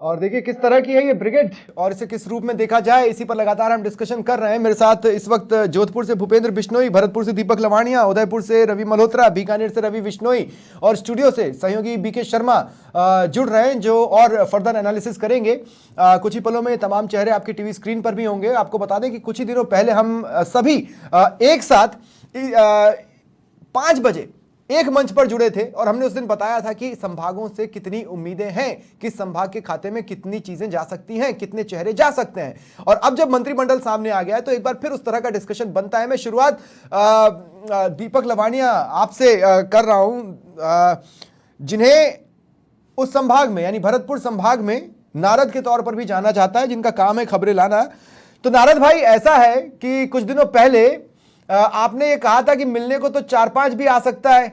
और देखिए किस तरह की है ये ब्रिगेड और इसे किस रूप में देखा जाए, इसी पर लगातार हम डिस्कशन कर रहे हैं। मेरे साथ इस वक्त जोधपुर से भूपेंद्र बिश्नोई, भरतपुर से दीपक लवानिया, उदयपुर से रवि मल्होत्रा, बीकानेर से रवि बिश्नोई और स्टूडियो से सहयोगी बीके शर्मा जुड़ रहे हैं जो और फर्दर एनालिसिस करेंगे। कुछ ही पलों में तमाम चेहरे आपकी टीवी स्क्रीन पर भी होंगे। आपको बता दें कि कुछ ही दिनों पहले हम सभी एक साथ 5 बजे एक मंच पर जुड़े थे और हमने उस दिन बताया था कि संभागों से कितनी उम्मीदें हैं, किस संभाग के खाते में कितनी चीजें जा सकती हैं, कितने चेहरे जा सकते हैं। और अब जब मंत्रिमंडल सामने आ गया है तो एक बार फिर उस तरह का डिस्कशन बनता है। मैं शुरुआत दीपक लवानिया आपसे कर रहा हूं, जिन्हें उस संभाग में यानी भरतपुर संभाग में नारद के तौर पर भी जाना जाता है, जिनका काम है खबरें लाना। तो नारद भाई, ऐसा है कि कुछ दिनों पहले आपने ये कहा था कि मिलने को तो 4-5 भी आ सकता है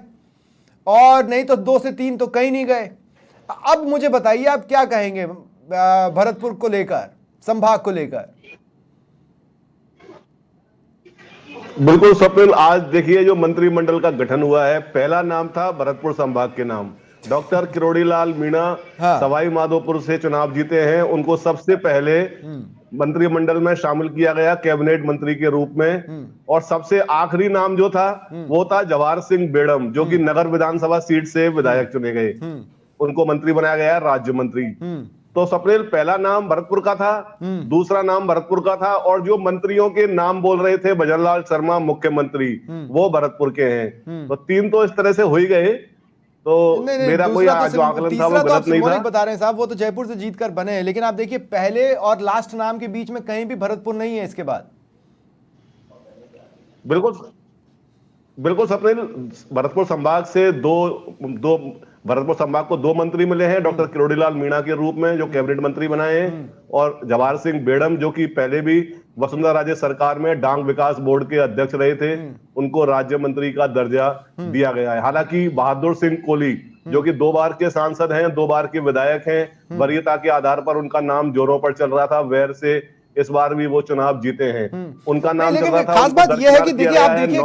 और नहीं तो 2 से 3 तो कहीं नहीं गए। अब मुझे बताइए आप क्या कहेंगे भरतपुर को लेकर, संभाग को लेकर। बिल्कुल स्वप्निल, आज देखिए जो मंत्रिमंडल का गठन हुआ है, पहला नाम था भरतपुर संभाग के नाम डॉक्टर किरोड़ीलाल मीणा। हाँ। सवाई माधोपुर से चुनाव जीते हैं, उनको सबसे पहले मंत्रिमंडल में शामिल किया गया कैबिनेट मंत्री के रूप में। और सबसे आखिरी नाम जो था वो था जवाहर सिंह बेड़म, जो कि नगर विधानसभा सीट से विधायक चुने गए, उनको मंत्री बनाया गया, राज्य मंत्री। तो स्वप्निल, पहला नाम भरतपुर का था, दूसरा नाम भरतपुर का था, और जो मंत्रियों के नाम बोल रहे थे भजनलाल शर्मा मुख्यमंत्री, वो भरतपुर के हैं। तो 3 तो इस तरह से हो ही गए। तो मेरा कोई जो आकलन था वो गलत नहीं था। बता रहे हैं साहब, वो तो जयपुर से जीत कर बने हैं, लेकिन आप देखिए पहले और लास्ट नाम के बीच में कहीं भी भरतपुर नहीं है इसके बाद। बिल्कुल बिल्कुल स्वप्निल, भरतपुर संभाग से भरतपुर संभाग को 2 मंत्री मिले हैं, डॉक्टर किरोड़ीलाल मीणा के रूप में जो कैबिनेट मंत्री बनाए हैं, और जवाहर सिंह बेड़म जो कि पहले भी वसुंधरा राजे सरकार में डांग विकास बोर्ड के अध्यक्ष रहे थे, उनको राज्य मंत्री का दर्जा दिया गया है। हालांकि बहादुर सिंह कोली जो कि 2 बार के सांसद हैं, 2 बार के विधायक हैं, वरीयता के आधार पर उनका नाम जोरों पर चल रहा था, वैर से इस बार भी वो चुनाव जीते हैं, उनका नाम चल रहा था। खास बात यह है कि देखिए आप देखिए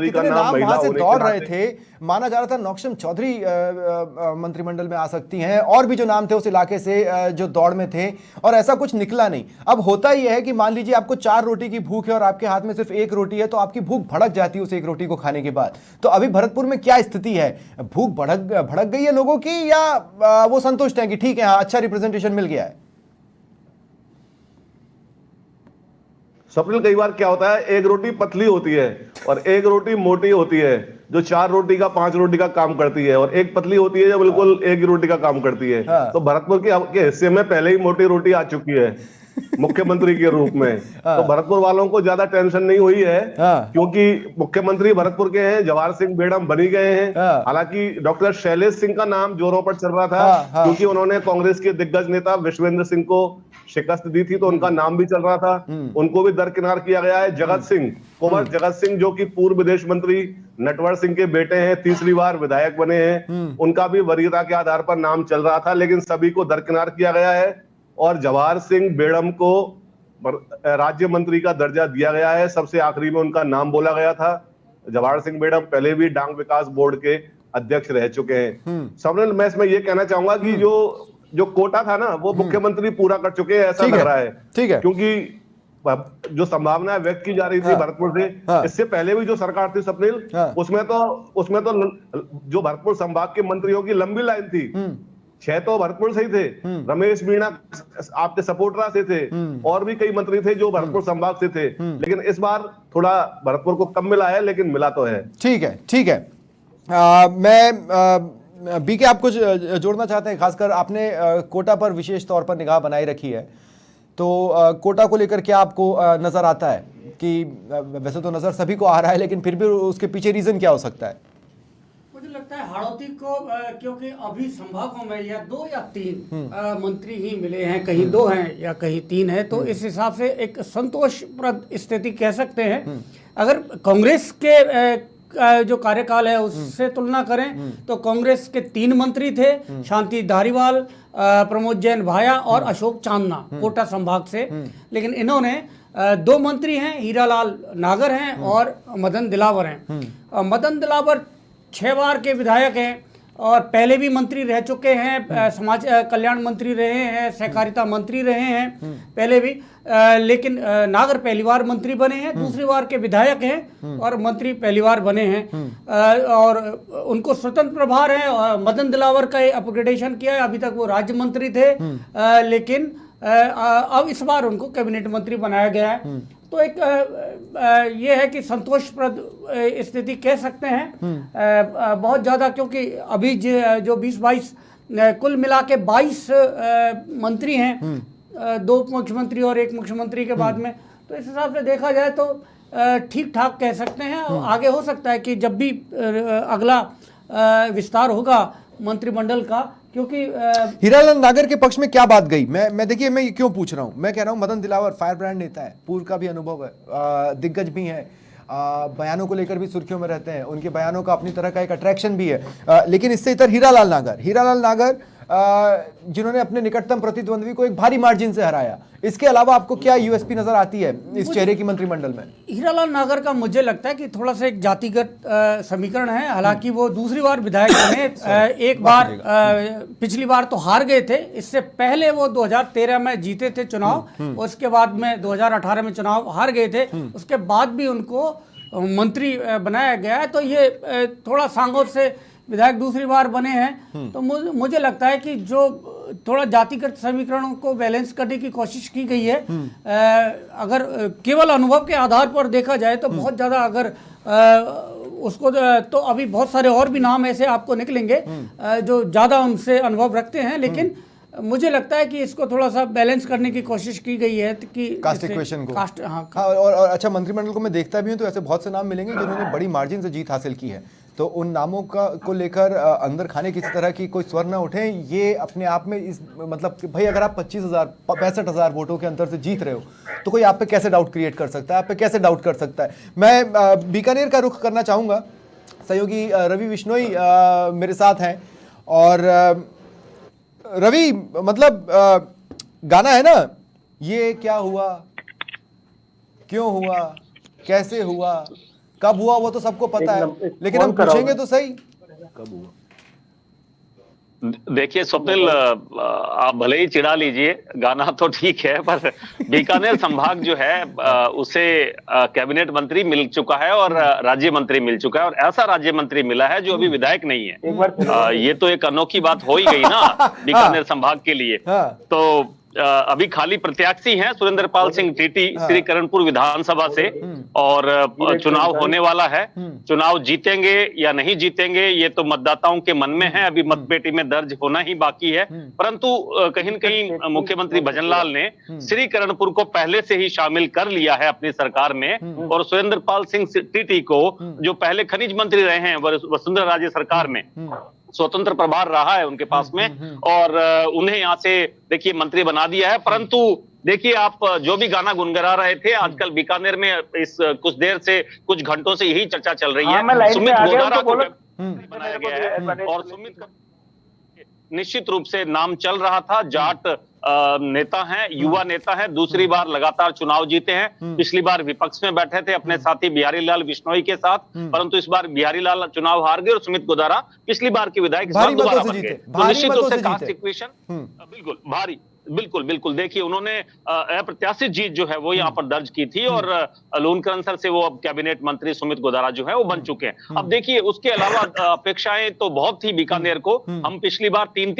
कितने नाम वहां से दौड़ रहे थे। माना जा रहा था नौक्षम चौधरी मंत्रिमंडल में आ सकती हैं, और भी जो नाम थे उस इलाके से जो दौड़ में थे, और ऐसा कुछ निकला नहीं। अब होता यह है कि मान लीजिए आपको 4 रोटी की भूख है और आपके हाथ में सिर्फ 1 रोटी है, तो आपकी भूख भड़क जाती है उस 1 रोटी को खाने के बाद। तो अभी भरतपुर में क्या स्थिति है? भूख भड़क गई है लोगों की, या वो संतुष्ट है कि ठीक है, हाँ अच्छा रिप्रेजेंटेशन मिल गया है? स्वप्निल, कई बार क्या होता है, 1 रोटी पतली होती है और 1 रोटी मोटी होती है, जो 4 रोटी का 5 रोटी का काम करती है, और 1 पतली होती है जो बिल्कुल 1 रोटी का काम करती है। हाँ। तो भरतपुर के हिस्से में पहले ही मोटी रोटी आ चुकी है मुख्यमंत्री के रूप में। तो भरतपुर वालों को ज्यादा टेंशन नहीं हुई है, क्योंकि मुख्यमंत्री भरतपुर के हैं, जवाहर सिंह बेड़म बनी गए हैं। हालांकि डॉक्टर शैलेश सिंह का नाम जोरों पर चल रहा था, क्योंकि उन्होंने कांग्रेस के दिग्गज नेता विश्वेंद्र सिंह को शिकस्त दी थी, तो उनका नाम भी चल रहा था, उनको भी दरकिनार किया गया है। जगत सिंह, कुंवर जगत सिंह, जो कि पूर्व विदेश मंत्री नटवर सिंह के बेटे हैं, 3री बार विधायक बने हैं, उनका भी वरीयता के आधार पर नाम चल रहा था, लेकिन सभी को दरकिनार किया गया है। और जवाहर सिंह बेड़म को राज्य मंत्री का दर्जा दिया गया है, सबसे आखिरी में उनका नाम बोला गया था। जवाहर सिंह बेड़म पहले भी डांग विकास बोर्ड के अध्यक्ष रह चुके हैं। स्वप्निल, मैं इसमें यह कहना चाहूंगा कि जो कोटा था ना, वो मुख्यमंत्री पूरा कर चुके हैं, ऐसा लग रहा है। ठीक है, क्योंकि जो संभावना व्यक्त की जा रही थी भरतपुर से, इससे पहले भी जो सरकार थी स्वप्निल, उसमें तो जो भरतपुर संभाग के मंत्रियों की लंबी लाइन थी। 6 तो भरतपुर से ही थे, रमेश मीणा आपके सपोर्टरा से थे, और भी कई मंत्री थे जो भरतपुर संभाग से थे, लेकिन इस बार थोड़ा भरतपुर को कम मिला है, लेकिन मिला तो है। ठीक है, ठीक है। मैं बीके आप कुछ जोड़ना चाहते हैं? खासकर आपने कोटा पर विशेष तौर पर निगाह बनाए रखी है, तो कोटा को लेकर क्या आपको नजर आता है कि वैसे तो नजर सभी को आ रहा है, लेकिन फिर भी उसके पीछे रीजन क्या हो सकता है? मुझे लगता है हाड़ौती को, क्योंकि अभी संभागों में या 2 या 3 मंत्री ही मिले हैं, कहीं 2 हैं या कहीं 3 है, तो इस हिसाब से एक संतोषप्रद स्थिति कह सकते हैं। अगर कांग्रेस के जो कार्यकाल है उससे तुलना करें तो कांग्रेस के 3 मंत्री थे, शांति धारीवाल, प्रमोद जैन भाया और अशोक चांदना कोटा संभाग से, लेकिन इन्होंने 2 मंत्री हैं, हीरालाल नागर हैं और मदन दिलावर हैं। मदन दिलावर 6 बार के विधायक हैं और पहले भी मंत्री रह चुके हैं, समाज कल्याण मंत्री रहे हैं, सहकारिता मंत्री रहे हैं पहले भी, लेकिन नागर पहली बार मंत्री बने हैं, दूसरी बार के विधायक हैं और मंत्री पहली बार बने हैं। और उनको स्वतंत्र प्रभार है। और मदन दिलावर का अपग्रेडेशन किया है, अभी तक वो राज्य मंत्री थे, लेकिन अब इस बार उनको कैबिनेट मंत्री बनाया गया है। तो एक ये है कि संतोषप्रद स्थिति कह सकते हैं बहुत ज़्यादा, क्योंकि अभी जो 20-22 कुल मिला के 22 मंत्री हैं, 2 उप मुख्यमंत्री और 1 मुख्यमंत्री के बाद में, तो इस हिसाब से देखा जाए तो ठीक ठाक कह सकते हैं। आगे हो सकता है कि जब भी अगला विस्तार होगा मंत्रिमंडल का, क्योंकि हीरालाल नागर के पक्ष में क्या बात गई, मैं देखिए मैं ये क्यों पूछ रहा हूं, मैं कह रहा हूं मदन दिलावर फायर ब्रांड नेता है, पूर्व का भी अनुभव है, दिग्गज भी है, बयानों को लेकर भी सुर्खियों में रहते हैं, उनके बयानों का अपनी तरह का एक अट्रैक्शन भी है। लेकिन इससे इतर हीरालाल नागर जिन्होंने अपने निकटतम प्रतिद्वंद्वी को एक भारी मार्जिन से हराया, इसके अलावा आपको क्या यूएसपी नजर आती है इस चेहरे की मंत्रिमंडल में? हीरालाल नागर का मुझे लगता है कि थोड़ा सा एक जातिगत समीकरण है। हालांकि वो दूसरी बार विधायक बने, एक बार पिछली बार तो हार गए थे, इससे पहले वो 2013 में जीते थे चुनाव, उसके बाद में 2018 में चुनाव हार गए थे, उसके बाद भी उनको मंत्री बनाया गया है। तो ये थोड़ा सांगोर से विधायक दूसरी बार बने हैं। तो मुझे लगता है कि जो थोड़ा जातिगत समीकरणों को बैलेंस करने की कोशिश की गई है, अगर केवल अनुभव के आधार पर देखा जाए तो बहुत ज़्यादा अगर उसको, तो अभी बहुत सारे और भी नाम ऐसे आपको निकलेंगे जो ज़्यादा उनसे अनुभव रखते हैं, लेकिन मुझे लगता है कि इसको थोड़ा सा बैलेंस करने की कोशिश की गई है कि कास्ट इक्वेशन को। हाँ, और अच्छा, मंत्रिमंडल को मैं देखता भी हूं तो ऐसे बहुत से नाम मिलेंगे जिन्होंने बड़ी मार्जिन से जीत हासिल की है, तो उन नामों को लेकर अंदर खाने किसी तरह की कोई स्वर न उठे, ये अपने आप में इस मतलब कि भाई अगर आप 65,000 वोटों के अंतर से जीत रहे हो तो कोई आप पे कैसे डाउट क्रिएट कर सकता है, आप पे कैसे डाउट कर सकता है। मैं बीकानेर का रुख करना चाहूँगा, सहयोगी रवि बिश्नोई मेरे साथ हैं। और रवि, मतलब गाना है ना, ये क्या हुआ, क्यों हुआ, कैसे हुआ, कब हुआ, वो तो सबको पता है, लेकिन हम पूछेंगे तो सही कब हुआ। देखिए स्वप्निल, आप भले ही चिढ़ा लीजिए, गाना तो ठीक है, पर बीकानेर संभाग जो है उसे कैबिनेट मंत्री मिल चुका है और राज्य मंत्री मिल चुका है, और ऐसा राज्य मंत्री मिला है जो अभी विधायक नहीं है। ये तो एक अनोखी बात हो ही गई ना बीकानेर संभाग के लिए। तो अभी खाली प्रत्याशी हैं सुरेंद्रपाल सिंह टीटी श्रीकरणपुर विधानसभा से, और चुनाव होने वाला है। चुनाव जीतेंगे या नहीं जीतेंगे ये तो मतदाताओं के मन में है, अभी मतपेटी में दर्ज होना ही बाकी है। परंतु कहीं न कहीं मुख्यमंत्री भजनलाल ने श्रीकरणपुर को पहले से ही शामिल कर लिया है अपनी सरकार में, और सुरेंद्रपाल सिंह टीटी को, जो पहले खनिज मंत्री रहे हैं वसुंधरा राजे सरकार में, स्वतंत्र प्रभार रहा है उनके पास में, और उन्हें यहाँ से देखिए मंत्री बना दिया है। परंतु देखिए, आप जो भी गाना गुनगुना रहे थे, आजकल बीकानेर में इस कुछ देर से, कुछ घंटों से यही चर्चा चल रही है। सुमित गोदारा को बनाया गया है, और सुमित का निश्चित रूप से नाम चल रहा था। जाट नेता हैं, युवा नेता हैं, दूसरी बार लगातार चुनाव जीते हैं। पिछली बार विपक्ष में बैठे थे अपने साथी बिहारी लाल बिश्नोई के साथ, परंतु इस बार बिहारी लाल चुनाव हार गए और सुमित गोदारा पिछली बार के विधायक दोबारा बन गए। तो निश्चित रूप से कास्ट इक्वेशन बिल्कुल भारी, बिल्कुल देखिए, उन्होंने अप्रत्याशित जीत जो है वो यहाँ पर दर्ज की थी, और लोन करंसर से वो अब कैबिनेट मंत्री सुमित गोदारा जो है वो बन चुके हैं। अब देखिए, उसके अलावा अपेक्षाएं तो बहुत थी बीकानेर को। हम पिछली बार 3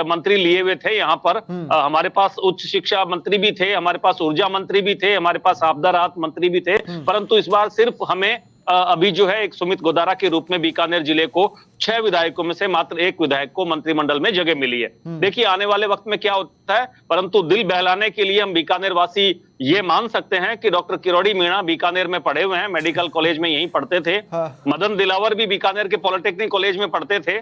मंत्री लिए हुए थे यहाँ पर। हमारे पास उच्च शिक्षा मंत्री भी थे, हमारे पास ऊर्जा मंत्री भी थे, हमारे पास आपदा राहत मंत्री भी थे, परंतु इस बार सिर्फ हमें अभी जो है एक सुमित गोदारा के रूप में बीकानेर जिले को 6 विधायकों में से मात्र 1 विधायक को मंत्रिमंडल में जगह मिली है। देखिए आने वाले वक्त में क्या होता है, परंतु दिल बहलाने के लिए हम बीकानेर वासी ये मान सकते हैं कि डॉक्टर किरोड़ी मीणा बीकानेर में पढ़े हुए हैं, मेडिकल कॉलेज में यहीं पढ़ते थे। मदन दिलावर भी बीकानेर के पॉलिटेक्निक कॉलेज में पढ़ते थे,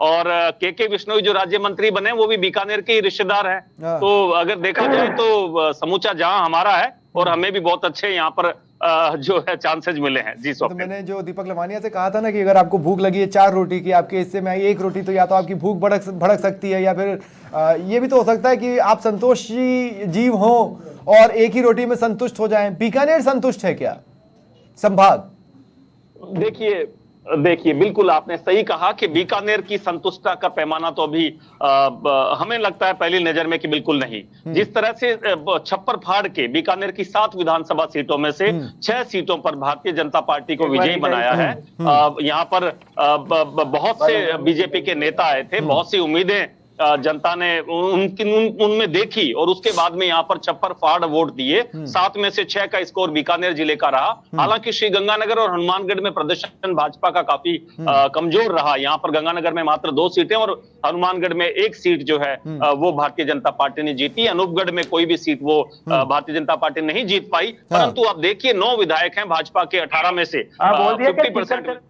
और के बिश्नोई जो राज्य मंत्री बने वो भी बीकानेर के ही रिश्तेदार हैं। तो अगर देखा जाए तो समूचा जहां हमारा है, और हमें भी बहुत अच्छे यहाँ पर जो है चांसेस मिले हैं। जी तो मैंने जो दीपक लवानिया से कहा था ना कि अगर आपको भूख लगी है 4 रोटी की, आपके हिस्से में आई 1 रोटी, तो या तो आपकी भूख भड़क सकती है, या फिर ये भी तो हो सकता है कि आप संतोषी जीव हो और एक ही रोटी में संतुष्ट हो जाएं। बीकानेर संतुष्ट है क्या संभाग? देखिए देखिए, बिल्कुल आपने सही कहा कि बीकानेर की संतुष्टता का पैमाना तो अभी हमें लगता है पहली नजर में कि बिल्कुल नहीं। जिस तरह से छप्पर फाड़ के बीकानेर की 7 विधानसभा सीटों में से 6 सीटों पर भारतीय जनता पार्टी को विजयी बनाया है। यहाँ पर बहुत से बीजेपी के नेता आए थे, बहुत सी उम्मीदें जनता ने उनमें देखी और उसके बाद में यहाँ पर छप्पर फाड़ वोट दिए। 7 में से 6 का स्कोर बीकानेर जिले का रहा। हालांकि श्रीगंगानगर और हनुमानगढ़ में प्रदर्शन भाजपा का काफी कमजोर रहा। यहाँ पर गंगानगर में मात्र 2 सीटें और हनुमानगढ़ में 1 सीट जो है वो भारतीय जनता पार्टी ने जीती। अनूपगढ़ में कोई भी सीट वो भारतीय जनता पार्टी नहीं जीत पाई। परंतु आप देखिए 9 विधायक हैं भाजपा के, 18 में से 50%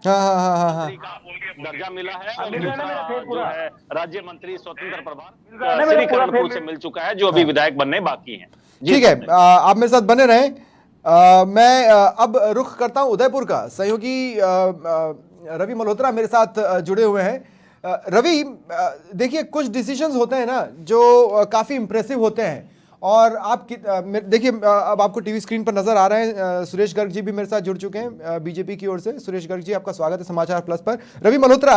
दर्जा मिला है और दूसरा जो है राज्य मंत्री स्वतंत्र प्रभार श्रीकरणपुर से मिल चुका है, जो अभी विधायक बनने बाकी हैं। ठीक है, आप मेरे साथ बने रहें। मैं अब रुख करता हूं उदयपुर का। सहयोगी रवि मल्होत्रा मेरे साथ जुड़े हुए हैं। रवि, देखिए कुछ डिसीजंस होते हैं ना जो काफी इंप्रेसिव होते हैं, और आप देखिए अब आपको टीवी स्क्रीन पर नजर आ रहे हैं, सुरेश गर्ग जी भी मेरे साथ जुड़ चुके हैं बीजेपी की ओर से। सुरेश गर्ग जी, आपका स्वागत है समाचार प्लस पर। रवि मल्होत्रा,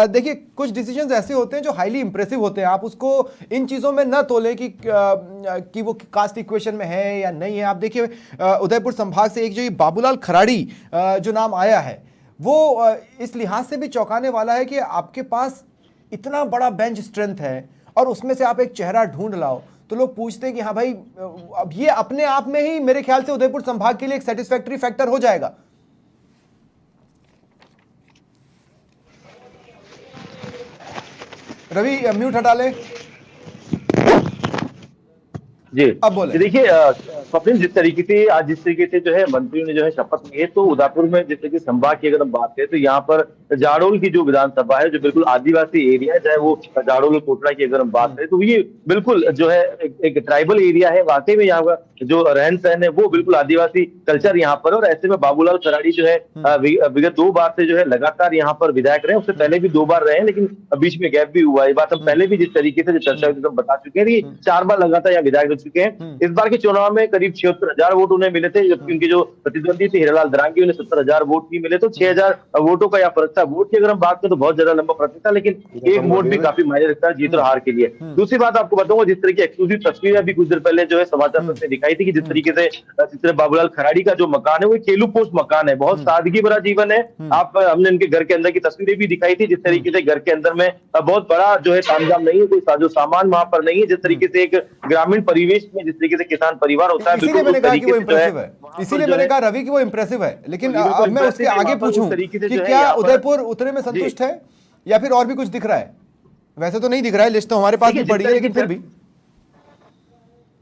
देखिए कुछ डिसीजंस ऐसे होते हैं जो हाईली इंप्रेसिव होते हैं, आप उसको इन चीज़ों में न तोलें कि वो कास्ट इक्वेशन में है या नहीं है। आप देखिए उदयपुर संभाग से एक जो ये बाबूलाल खराड़ी जो नाम आया है, वो इस लिहाज से भी चौंकाने वाला है कि आपके पास इतना बड़ा बेंच स्ट्रेंथ है और उसमें से आप एक चेहरा ढूंढ लाओ, तो लोग पूछते हैं कि हाँ भाई, अब ये अपने आप में ही मेरे ख्याल से उदयपुर संभाग के लिए एक सेटिस्फैक्टरी फैक्टर हो जाएगा। रवि म्यूट हटा ले जी। अब बोले। देखिए स्वप्निल, जिस तरीके से जो है मंत्रियों ने जो है शपथ ली है, तो उदयपुर में जिस तरीके संभाग की अगर हम बात करें तो यहाँ पर जाडोल की जो विधानसभा है, जो बिल्कुल आदिवासी एरिया है, चाहे वो जाडोल कोटड़ा की अगर हम बात करें तो ये बिल्कुल जो है एक ट्राइबल एरिया है। वाकई में यहाँ का जो रहन सहन है वो बिल्कुल आदिवासी कल्चर यहाँ पर। और ऐसे में बाबूलाल खराड़ी जो है विगत 2 बार से जो है लगातार यहाँ पर विधायक रहे। उससे पहले भी 2 बार रहे, लेकिन बीच में गैप भी हुआ। ये बात हम पहले भी जिस तरीके से चर्चा हुई हम बता चुके हैं। 4 बार लगातार यहाँ विधायक रह चुके हैं। इस बार के चुनाव में करीब 76,000 वोट उन्हें मिले थे, जबकि उनके जो प्रतिद्वंदी थे हीरालाल दरांगी, उन्हें 70,000 वोट नहीं मिले। तो 6,000 वोटों का यह फर्क था। वोट की अगर हम बात करें तो बहुत ज्यादा लंबा फर्क था, लेकिन एक वोट भी काफी मायने रखता है जीत और हार के लिए। दूसरी बात आपको बताऊंगा, जिस तरह की एक्सक्लूसिव तस्वीर अभी कुछ देर पहले जो है समाचार पत्र में दिखाई थी कि जिस तरीके से बाबूलाल खराड़ी का जो मकान है वो केलू पोस्ट मकान है, बहुत सादगी भरा जीवन है। हमने उनके घर के अंदर की तस्वीरें भी दिखाई थी, जिस तरीके से घर के अंदर में बहुत बड़ा जो है तामझाम नहीं है, कोई साजो सामान वहां पर नहीं है। जिस तरीके से एक ग्रामीण परिवेश में जिस तरीके से किसान परिवार होता है, इसीलिए मैंने कहा कि वो इंप्रेसिव है, इसीलिए मैंने कहा रवि कि वो इंप्रेसिव है। लेकिन अब मैं उसके आगे पूछूं कि क्या उदयपुर उतने में संतुष्ट है या फिर और भी कुछ दिख रहा है? वैसे तो नहीं दिख रहा है, लिस्ट तो हमारे पास भी पड़ी है, लेकिन फिर भी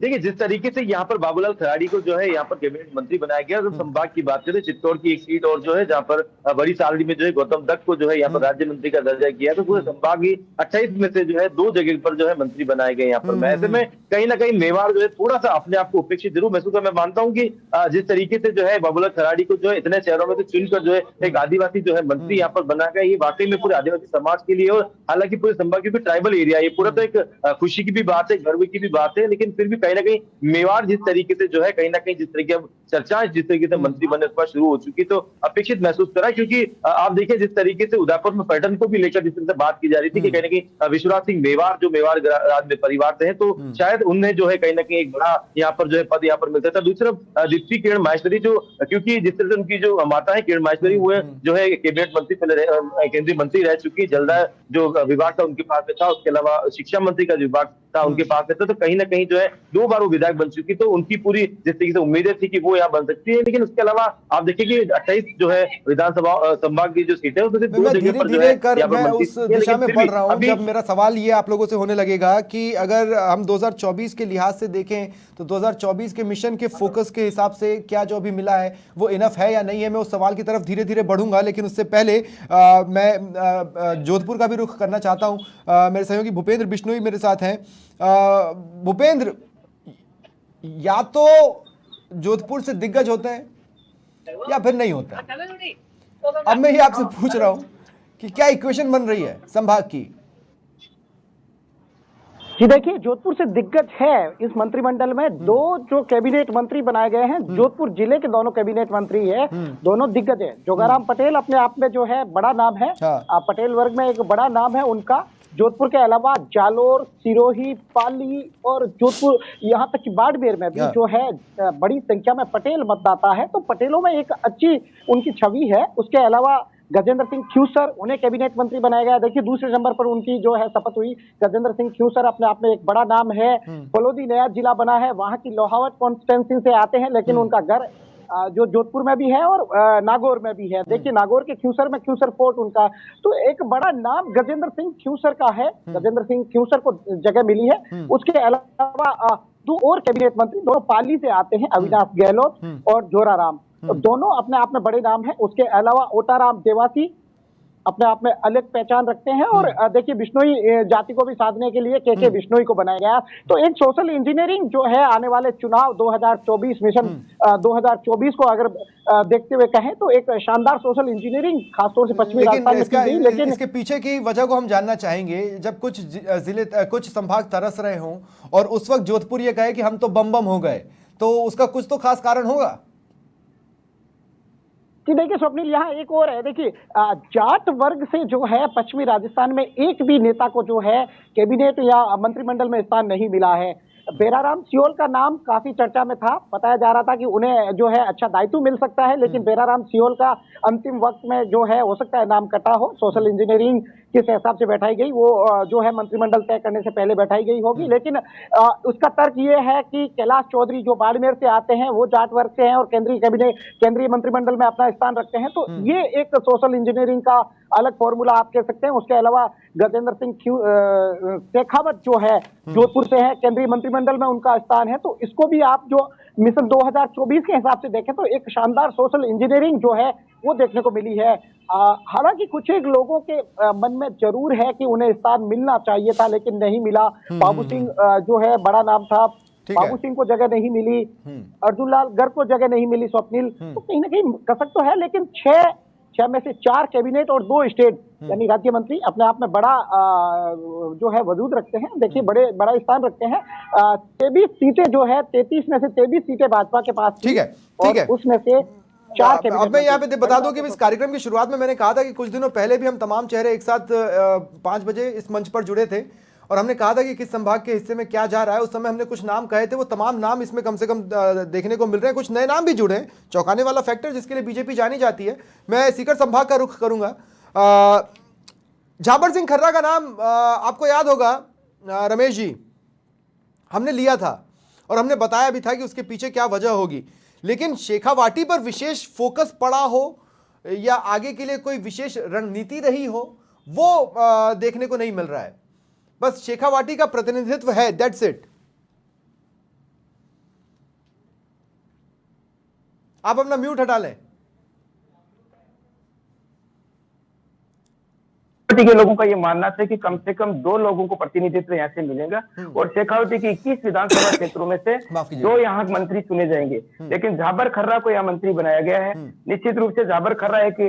देखिए जिस तरीके से यहाँ पर बाबूलाल खराड़ी को जो है यहाँ पर कैबिनेट मंत्री बनाया गया। तो संभाग की बात करें, चित्तौड़ की एक सीट और जो है जहाँ पर बड़ी सालड़ी में जो है गौतम दत्त को जो है यहाँ पर राज्य मंत्री का दर्जा किया। तो पूरे संभाग ही 28 में से जो है 2 जगह पर जो है मंत्री बनाए गए यहाँ पर। मैं ऐसे में कहीं ना कहीं मेवाड़ जो है थोड़ा सा अपने आप को उपेक्षित जरूर महसूस है। मैं मानता हूँ कि जिस तरीके से जो है बाबूलाल खराड़ी को जो है इतने शहरों में से चुनकर जो है एक आदिवासी जो है मंत्री यहाँ पर बनाया गया, ये वाकई में पूरे आदिवासी समाज के लिए, और हालांकि पूरे संभाग क्योंकि ट्राइबल एरिया ये पूरा तो एक खुशी की भी बात है, गर्व की भी बात है, लेकिन फिर भी कहीं ना कहीं जिस तरीके से जो है कहीं ना कहीं जिस तरीके अब चर्चा जिस तरीके से मंत्री बनने पर शुरू हो चुकी, तो अपेक्षित महसूस करा। क्योंकि आप देखिए जिस तरीके से उदयपुर में पर्यटन को भी लेकर जिस तरह से बात की जा रही थी कि कहीं ना कहीं विश्वनाथ सिंह मेवाड़ जो मेवाड़ राज्य में परिवार से है, तो शायद उन्हें जो है कहीं ना कहीं एक बड़ा यहाँ पर जो है पद यहाँ पर मिलता था। दूसरी तरफ दीप्ति किरण माहेश्वरी जो, क्योंकि जिस तरह से उनकी जो माता है किरण माहेश्वरी, वो जो है कैबिनेट मंत्री पहले केंद्रीय मंत्री रह चुकी, जलदाय जो विभाग था उनके पास में था, उसके अलावा शिक्षा मंत्री का जो विभाग था उनके पास में था। तो कहीं ना कहीं जो है 2 बार वो विधायक बन चुकी, तो उनकी पूरी जिस तरीके से उम्मीदें थी कि वो यहाँ बन सकती है। लेकिन उसके अलावा आप देखिए कि 28 जो है विधानसभा संभाग की जो सीटें उसमें 2 जगह पर जो है मैं उस दिशा में बढ़ रहा हूँ। जब मेरा सवाल ये आप लोगों से होने लगेगा कि अगर हम 2024 के लिहाज से देखें तो 2024 के मिशन के फोकस के हिसाब से क्या जो अभी मिला है वो इनफ है या नहीं है, मैं उस सवाल की तरफ धीरे धीरे बढ़ूंगा। लेकिन उससे पहले मैं जोधपुर का भी रुख करना चाहता हूँ। मेरे सहयोगी भूपेंद्र बिश्नोई मेरे साथ हैं। भूपेंद्र, या तो जोधपुर से दिग्गज होते हैं या फिर नहीं होते हैं। अब मैं ये आपसे पूछ रहा हूं कि क्या इक्वेशन बन रही है संभाग की? जी देखिए, जोधपुर से दिग्गज है इस मंत्रिमंडल में। दो जो कैबिनेट मंत्री बनाए गए हैं, जोधपुर जिले के दोनों कैबिनेट मंत्री है, दोनों दिग्गज है। जोगाराम पटेल अपने आप में जो है बड़ा नाम है, हाँ। पटेल वर्ग में एक बड़ा नाम है उनका। जोधपुर के अलावा जालोर, सिरोही, पाली और जोधपुर, यहाँ तक कि बाड़मेर में भी जो है बड़ी संख्या में पटेल मतदाता है। तो पटेलों में एक अच्छी उनकी छवि है। उसके अलावा गजेंद्र सिंह ख्यूसर, उन्हें कैबिनेट मंत्री बनाया गया। देखिए, दूसरे नंबर पर उनकी जो है शपथ हुई। गजेंद्र सिंह ख्यूसर अपने आप में एक बड़ा नाम है। फलोदी नया जिला बना है, वहां की लोहावट कॉन्स्टिट्यूंसी से आते हैं, लेकिन उनका घर जो जोधपुर में भी है और नागौर में भी है। देखिए, नागौर के ख्यूसर में ख्यूसर फोर्ट उनका, तो एक बड़ा नाम गजेंद्र सिंह ख्यूसर का है। गजेंद्र सिंह ख्यूसर को जगह मिली है। उसके अलावा दो और कैबिनेट मंत्री दोनों पाली से आते हैं, अविनाश गहलोत और जोराराम, तो दोनों अपने आप में बड़े नाम हैं। उसके अलावा ओटाराम देवासी अपने आप में अलग पहचान रखते हैं। और देखिए, बिश्नोई जाति को भी साधने के लिए के बिश्नोई को बनाया गया। तो एक सोशल इंजीनियरिंग जो है आने वाले चुनाव 2024 मिशन 2024 को अगर देखते हुए कहें तो एक शानदार सोशल इंजीनियरिंग खासतौर से पश्चिमी राजस्थान में की गई। लेकिन इसके पीछे की वजह को हम जानना चाहेंगे। जब कुछ जिले, कुछ संभाग तरस रहे हों और उस वक्त जोधपुर ये कहे कि हम तो बम बम हो गए, तो उसका कुछ तो खास कारण होगा। देखिए स्वप्निल, यहाँ एक और है। देखिए, जाट वर्ग से जो है पश्चिमी राजस्थान में एक भी नेता को जो है कैबिनेट या मंत्रिमंडल में स्थान नहीं मिला है। बेराराम सियोल का नाम काफी चर्चा में था। बताया जा रहा था कि उन्हें जो है अच्छा दायित्व मिल सकता है, लेकिन बेराराम सियोल का अंतिम वक्त में जो है हो सकता है नाम कटा हो। सोशल इंजीनियरिंग किस हिसाब से बैठाई गई वो जो है मंत्रिमंडल तय करने से पहले बैठाई गई होगी। लेकिन उसका तर्क ये है कि कैलाश चौधरी जो बाड़मेर से आते हैं, वो जाट वर्ग से हैं और केंद्रीय मंत्रिमंडल में अपना स्थान रखते हैं। तो ये एक सोशल इंजीनियरिंग का अलग फॉर्मूला आप कह सकते हैं। उसके अलावा गजेंद्र सिंह शेखावत जो है जोधपुर से है, केंद्रीय मंत्रिमंडल में उनका स्थान है। तो इसको भी आप जो मिशन 2024 के हिसाब से देखें तो एक शानदार सोशल इंजीनियरिंग जो है वो देखने को मिली है। हालांकि कुछ एक लोगों के मन में जरूर है कि उन्हें स्थान मिलना चाहिए था, लेकिन नहीं मिला। बाबू सिंह जो है बड़ा नाम था, बाबू सिंह को जगह नहीं मिली। अर्जुन लाल गर्ग को जगह नहीं मिली। स्वप्निल, तो कहीं ना कहीं कसक तो है, लेकिन छह में से 4 कैबिनेट और 2 स्टेट यानी राज्य मंत्री अपने आप में बड़ा जो है वजूद रखते हैं। देखिए, बड़ा स्थान रखते हैं। 23 सीटें जो है, 33 में से 23 सीटें भाजपा के पास। ठीक है। उसमें से 4 कैबिनेट। अब मैं यहाँ पे बता दूं कि इस कार्यक्रम की शुरुआत में मैंने कहा था कि कुछ दिनों पहले भी हम तमाम चेहरे एक साथ 5 बजे इस मंच पर जुड़े थे और हमने कहा था कि किस संभाग के हिस्से में क्या जा रहा है। उस समय हमने कुछ नाम कहे थे, वो तमाम नाम इसमें कम से कम देखने को मिल रहे हैं। कुछ नए नाम भी जुड़े हैं, चौंकाने वाला फैक्टर जिसके लिए बीजेपी जानी जाती है। मैं सीकर संभाग का रुख करूंगा। झाबर सिंह खर्रा का नाम आपको याद होगा रमेश जी, हमने लिया था और हमने बताया भी था कि उसके पीछे क्या वजह होगी। लेकिन शेखावाटी पर विशेष फोकस पड़ा हो या आगे के लिए कोई विशेष रणनीति रही हो, वो देखने को नहीं मिल रहा है। बस शेखावाटी का प्रतिनिधित्व है, दैट्स इट। आप अपना म्यूट हटा लें। के लोगों का ये मानना था कि कम से कम 2 लोगों को प्रतिनिधित्व यहाँ से मिलेगा और शेखावटी की 21 विधानसभा क्षेत्रों में से 2 यहाँ मंत्री चुने जाएंगे। लेकिन झाबर खर्रा को यहाँ मंत्री बनाया गया है। निश्चित रूप से झाबर खर्रा एक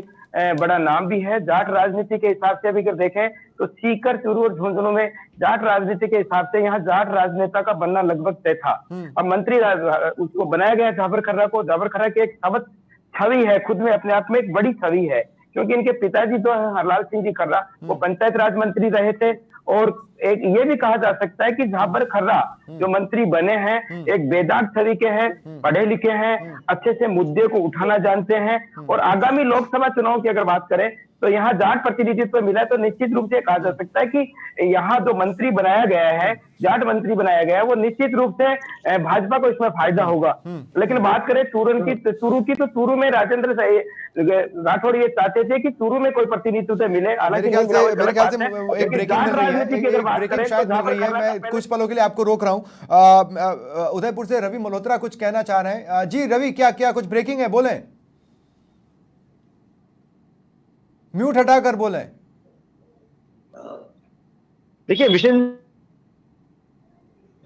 बड़ा नाम भी है। जाट राजनीति के हिसाब से अभी अगर देखें तो सीकर, चूरू और झुंझुनू में जाट राजनीति के हिसाब से यहाँ जाट राजनेता का बनना लगभग तय था। अब मंत्री उसको बनाया गया झाबर खर्रा को। झाबर खर्रा की एक छवि है, खुद में अपने आप में एक बड़ी छवि है, क्योंकि इनके पिताजी जो है हरलाल सिंह जी खर्रा, वो पंचायत राज मंत्री रहे थे। और एक ये भी कहा जा सकता है कि झाबर खर्रा जो मंत्री बने हैं एक बेदाग छवि के हैं, पढ़े लिखे हैं, अच्छे से मुद्दे को उठाना जानते हैं। और आगामी लोकसभा चुनाव की अगर बात करें तो यहाँ जाट प्रतिनिधित्व मिला है, तो निश्चित रूप से कहा जा सकता है कि यहाँ जो मंत्री बनाया गया है, जाट मंत्री बनाया गया है, वो निश्चित रूप से भाजपा को इसमें फायदा होगा। लेकिन बात करें चूरू की, तो चूरू में राजेंद्र राठौड़ ये चाहते थे कि चूरू में कोई प्रतिनिधित्व मिले। हालांकि मेरे ख्याल से एक ब्रेकिंग शायद मिल रही है। मैं कुछ पलों के लिए आपको रोक रहा हूं। उदयपुर से रवि मल्होत्रा कुछ कहना चाह रहे हैं। जी रवि, क्या कुछ ब्रेकिंग है, बोलें। म्यूट हटाकर बोलें। देखिए, मिशन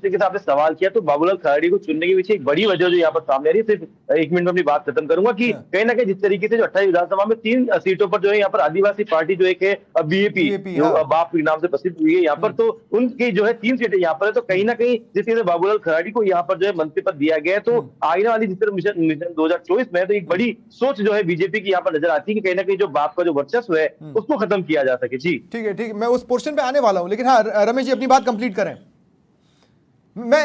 तरीके से आपने सवाल किया, तो बाबूलाल खराड़ी को चुनने के पीछे एक बड़ी वजह जो यहाँ पर सामने आ रही है, सिर्फ 1 मिनट में अपनी बात खत्म करूंगा कि कहीं ना कहीं जिस तरीके से जो 28 विधानसभा में 3 सीटों पर जो है यहाँ पर आदिवासी पार्टी जो एक है बीएपी जो बाप के नाम से प्रसिद्ध हुई है यहाँ पर, तो उनकी जो है 3 सीटें यहाँ पर है। तो कहीं ना कहीं जिस तरह से बाबूलाल खराड़ी को यहाँ पर जो है मंत्री पद दिया गया है, तो आने वाली जिस तरह मिशन 2024 में तो एक बड़ी सोच जो है बीजेपी की यहाँ पर नजर आती है कि कहीं ना कहीं जो बाप का जो वर्चस्व है उसको खत्म किया जा सके। जी ठीक है, मैं उस पोर्शन पे आने वाला हूं, लेकिन हाँ रमेश जी अपनी बात कंप्लीट करें। मैं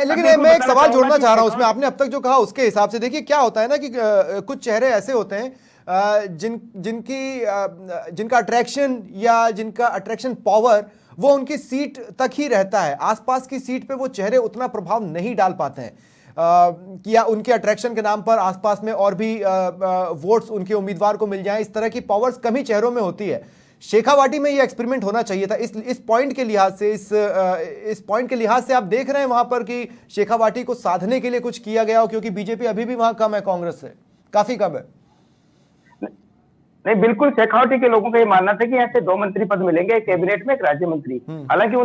एक सवाल जोड़ना चाह रहा हूं उसमें, आपने अब तक जो कहा उसके हिसाब से देखिए क्या होता है ना कि कुछ चेहरे ऐसे होते हैं जिनका अट्रैक्शन या जिनका अट्रैक्शन पावर वो उनकी सीट तक ही रहता है, आसपास की सीट पे वो चेहरे उतना प्रभाव नहीं डाल पाते हैं कि या उनके अट्रैक्शन के नाम पर आसपास में और भी वोट्स उनके उम्मीदवार को मिल जाएं। इस तरह की पावर्स कम ही चेहरों में होती है। शेखावाटी में ये एक्सपेरिमेंट होना चाहिए था। इस पॉइंट के लिहाज से इस पॉइंट के लिहाज से आप देख रहे हैं वहां पर कि शेखावाटी को साधने के लिए कुछ किया गया हो, क्योंकि बीजेपी अभी भी वहां कम है, कांग्रेस से काफी कम है। नहीं, बिल्कुल शेखावटी के लोगों का ये मानना था कि यहाँ से 2 मंत्री पद मिलेंगे, एक कैबिनेट में एक राज्य मंत्री। हालांकि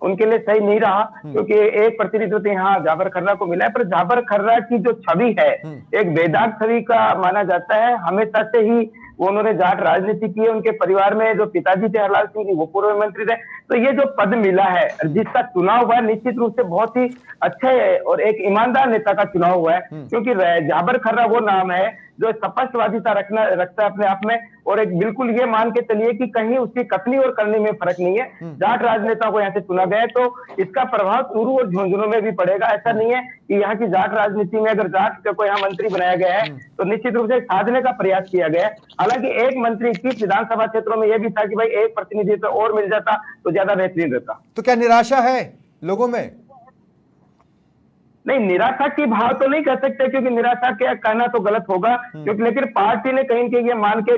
उनके लिए सही नहीं रहा, क्योंकि एक प्रतिनिधित्व तो यहाँ जाबर खर्रा को मिला है, पर जाबर खर्रा की जो छवि है एक बेदाग छवि का माना जाता है। हमेशा से ही उन्होंने जाट राजनीति की है। उनके परिवार में जो पिताजी थे हरलाल सिंह वो पूर्व मंत्री थे। तो ये जो पद मिला है, जिसका चुनाव हुआ है, निश्चित रूप से बहुत ही अच्छे और एक ईमानदार नेता का चुनाव हुआ है, क्योंकि जाबर खर्रा वो नाम है जो स्पष्टवादिता रखता है अपने आप में, और एक बिल्कुल ये मान के चलिए कि कहीं उसकी कथनी और करनी में फर्क नहीं है। जाट राजनेता को यहाँ से चुना गया है, तो इसका प्रभाव चूरू और झुंझुनू में भी पड़ेगा। ऐसा नहीं है कि यहाँ की जाट राजनीति में अगर जाट को यहाँ मंत्री बनाया गया है तो निश्चित रूप से साधने का प्रयास किया गया है। हालांकि एक मंत्री 21 विधानसभा क्षेत्रों में यह भी था कि भाई एक प्रतिनिधित्व और मिल जाता तो ज्यादा बेहतरीन रहता। तो क्या निराशा है लोगों में? नहीं, निराशा की भाव तो नहीं कह सकते, क्योंकि निराशा क्या कहना तो गलत होगा, क्योंकि लेकिन पार्टी ने कहीं ये मान के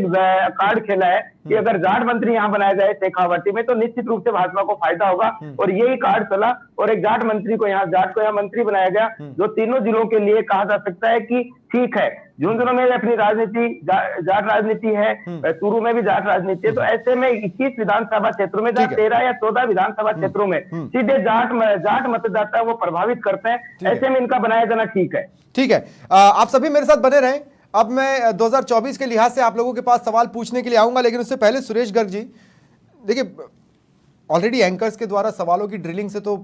कार्ड खेला है कि अगर जाट मंत्री यहाँ बनाया जाए शेखावाटी में तो निश्चित रूप से भाजपा को फायदा होगा, और यही कार्ड चला और एक जाट मंत्री को जाट को यहाँ मंत्री बनाया गया, जो तीनों जिलों के लिए कहा जा सकता है कि ठीक है। झुंझुनू में अपनी राजनीति जाट राजनीति है, चूरू में भी जाट राजनीति है, तो ऐसे में 21 विधानसभा क्षेत्रों में 13 या 14 विधानसभा क्षेत्रों में सीधे जाट मतदाता वो प्रभावित करते हैं। ऐसे में इनका बनाया जाना ठीक है। ठीक है, आप सभी मेरे साथ बने रहें। अब मैं 2024 के लिहाज से आप लोगों के पास सवाल पूछने के लिए आऊंगा, लेकिन उससे पहले सुरेश गर्ग जी, देखिए ऑलरेडी एंकर्स के द्वारा सवालों की ड्रिलिंग से तो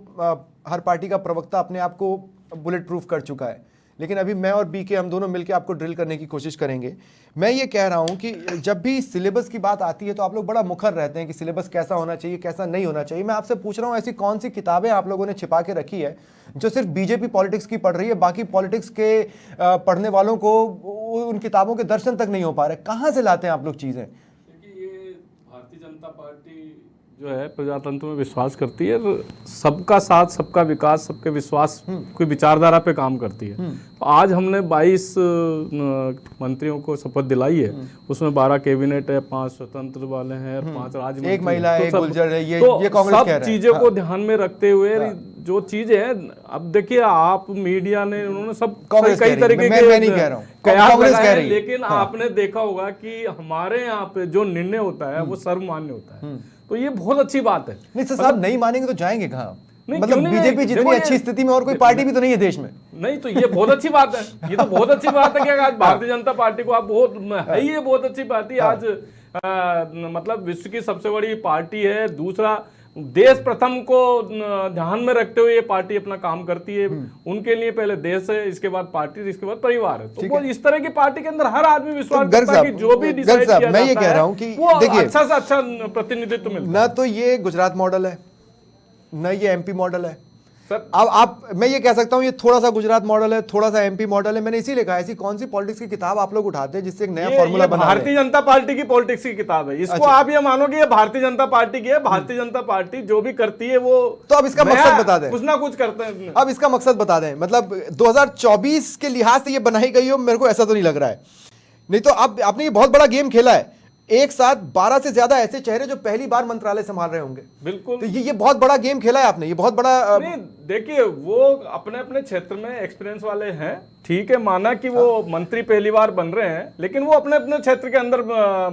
हर पार्टी का प्रवक्ता अपने आप को बुलेट प्रूफ कर चुका है, लेकिन अभी मैं और बीके हम दोनों मिलकर आपको ड्रिल करने की कोशिश करेंगे। मैं ये कह रहा हूं कि जब भी सिलेबस की बात आती है तो आप लोग बड़ा मुखर रहते हैं कि सिलेबस कैसा होना चाहिए, कैसा नहीं होना चाहिए। मैं आपसे पूछ रहा हूं ऐसी कौन सी किताबें आप लोगों ने छिपा के रखी है जो सिर्फ बीजेपी पॉलिटिक्स की पढ़ रही है, बाकी पॉलिटिक्स के पढ़ने वालों को उन किताबों के दर्शन तक नहीं हो पा रहे? कहाँ से लाते हैं आप लोग चीज़ें? क्योंकि ये भारतीय जनता पार्टी जो है प्रजातंत्र में विश्वास करती है, सबका साथ, सबका विकास, सबके विश्वास की विचारधारा पे काम करती है। तो आज हमने 22 मंत्रियों को शपथ दिलाई है, उसमें 12 कैबिनेट है, 5 स्वतंत्र वाले हैं और 5 राज्य मंत्री, एक महिला है, एक गुलजर है, ये कांग्रेस कह रहा है। सब चीजों को ध्यान में रखते हुए जो चीजें है, अब देखिए आप मीडिया ने उन्होंने सब कई तरीके के मैं नहीं कह रहा हूं, कांग्रेस कह रही है, लेकिन आपने देखा होगा कि हमारे यहाँ पे जो निर्णय होता है वो सर्वमान्य होता है, तो ये बहुत अच्छी बात है। नहीं सर, साहब नहीं मानेंगे तो जाएंगे कहाँ? मतलब बीजेपी जितनी अच्छी स्थिति में और कोई पार्टी भी तो नहीं है देश में। नहीं तो ये बहुत अच्छी बात है, ये तो बहुत अच्छी बात है कि आज भारतीय जनता पार्टी को आप बहुत है, ये बहुत अच्छी पार्टी आज मतलब विश्व की सबसे बड़ी पार्टी है। दूसरा, देश प्रथम को ध्यान में रखते हुए ये पार्टी अपना काम करती है। उनके लिए पहले देश है, इसके बाद पार्टी, इसके बाद परिवार है। तो वो इस तरह की पार्टी के अंदर हर आदमी विश्वास करता है कि जो भी डिसाइड किया मैं ये कह रहा हूँ कि देखिए अच्छा से अच्छा प्रतिनिधित्व मिलता है। ना तो ये गुजरात मॉडल है, ना ये एमपी मॉडल है सर। अब मैं ये कह सकता हूँ ये थोड़ा सा गुजरात मॉडल है, थोड़ा सा एमपी मॉडल है। मैंने इसीलिए कहा ऐसी कौन सी पॉलिटिक्स की किताब आप लोग उठाते हैं जिससे एक नया फॉर्मूला बना? भारतीय जनता पार्टी की पॉलिटिक्स की किताब है, इसको आप ये मानो कि ये भारतीय जनता पार्टी की है। भारतीय जनता पार्टी जो भी करती है वो, तो अब इसका मकसद बता दें, कुछ ना कुछ करते हैं। अब इसका मकसद बता दें, मतलब 2024 के लिहाज से ये बनाई गई हो, मेरे को ऐसा तो नहीं लग रहा है। नहीं तो अब आपने ये बहुत बड़ा गेम खेला है, एक साथ 12 से ज्यादा ऐसे चेहरे जो पहली बार मंत्रालय संभाल रहे होंगे। बिल्कुल, तो ये बहुत बड़ा गेम खेला है आपने, ये बहुत बड़ा। नहीं देखिए, वो अपने अपने क्षेत्र में एक्सपीरियंस वाले हैं, ठीक है, माना कि वो मंत्री पहली बार बन रहे हैं, लेकिन वो अपने अपने क्षेत्र के अंदर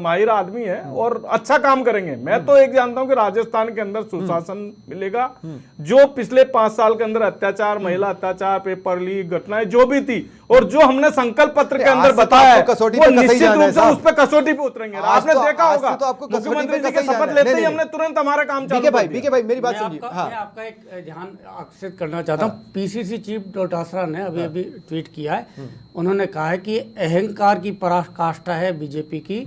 माहिर आदमी है और अच्छा काम करेंगे। मैं तो एक जानता हूं कि राजस्थान के अंदर सुशासन मिलेगा। जो पिछले 5 साल के अंदर अत्याचार, महिला अत्याचार, पेपर लीक घटनाएं जो भी थी और जो हमने संकल्प पत्र के अंदर बताया है, वो निश्चित रूप से उस पर कसौटी पे उतरेंगे। आपने देखा होगा मुख्यमंत्री जी के शपथ लेते ही हमने तुरंत हमारा काम चालू कर दिया। भाई मेरी बात सुनिए। मैं आपका एक ध्यान आकर्षित करना चाहता हूँ। पीसीसी चीफ डोटासरा ने अभी ट्वीट किया है। उन्होंने कहा है कि अहंकार की पराकाष्ठा है बीजेपी की।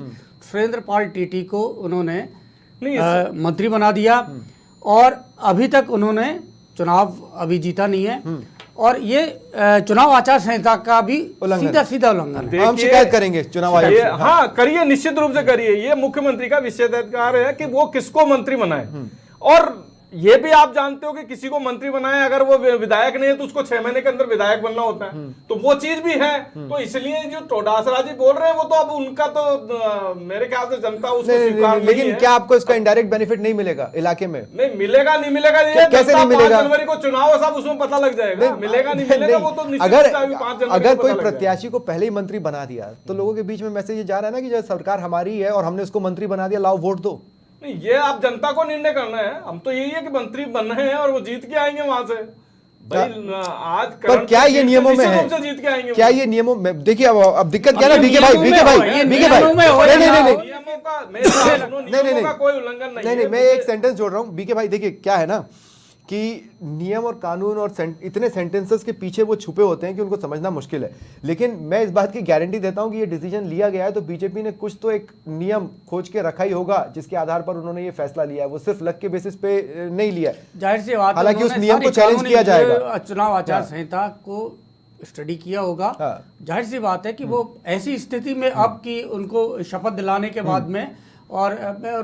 सुरेंद्र पाल टीटी को उन्होंने मंत्री बना दिया और अभी तक उन्होंने चुनाव अभी जीता नहीं है और ये चुनाव आचार संहिता का भी सीधा उल्लंघन है। हम शिकायत करेंगे चुनाव आयोग से। हाँ करिए, निश्चित रूप से करिए। ये मुख्यमंत्री का विशेषाधिकार है कि वो किसको मंत्री बनाए। और ये भी आप जानते हो कि किसी को मंत्री बनाए, अगर वो विधायक नहीं है तो उसको 6 महीने के अंदर विधायक बनना होता है। तो वो चीज भी है। तो इसलिए जो डोटासरा जी बोल रहे हैं वो तो अब उनका तो मेरे ख्याल से जनता उसको स्वीकार नहीं। लेकिन क्या आपको इसका इनडायरेक्ट बेनिफिट नहीं मिलेगा इलाके में? नहीं मिलेगा, नहीं मिलेगा। ये कैसे नहीं मिलेगा? 5 जनवरी को चुनाव है साहब, उसमें पता लग जाएगा। मिलेगा नहीं मिलेगा वो तो अगर कोई प्रत्याशी को पहले ही मंत्री बना दिया तो लोगों के बीच में मैसेज ये जा रहा है ना कि जो सरकार हमारी है और हमने उसको मंत्री बना दिया, लाओ वोट दो। नहीं, ये आप जनता को निर्णय करना है। हम तो यही है कि मंत्री बन रहे हैं और वो जीत के आएंगे वहां से। भाई आज पर क्या ये नियमों में है? जीत के आएंगे क्या ये नियमों में? देखिए अब दिक्कत क्या है ना, बीके भाई नहीं कोई उल्लंघन नहीं, मैं एक सेंटेंस जोड़ रहा हूँ। बीके भाई देखिए क्या है ना कि नियम और कानून और इतने सेंटेंसेस के पीछे वो छुपे होते हैं कि उनको समझना मुश्किल है। लेकिन मैं इस बात की गारंटी देता हूं कि ये डिसीजन लिया गया है तो बीजेपी ने कुछ तो एक नियम खोज के रखा ही होगा जिसके आधार पर उन्होंने ये फैसला लिया है। वो सिर्फ लक के बेसिस पे नहीं लिया है। जाहिर सी बात, हालांकि उस नियम को चैलेंज किया जाएगा। चुनाव आचार संहिता को स्टडी किया होगा। जाहिर सी बात है कि वो ऐसी स्थिति में अब की उनको शपथ दिलाने के बाद में और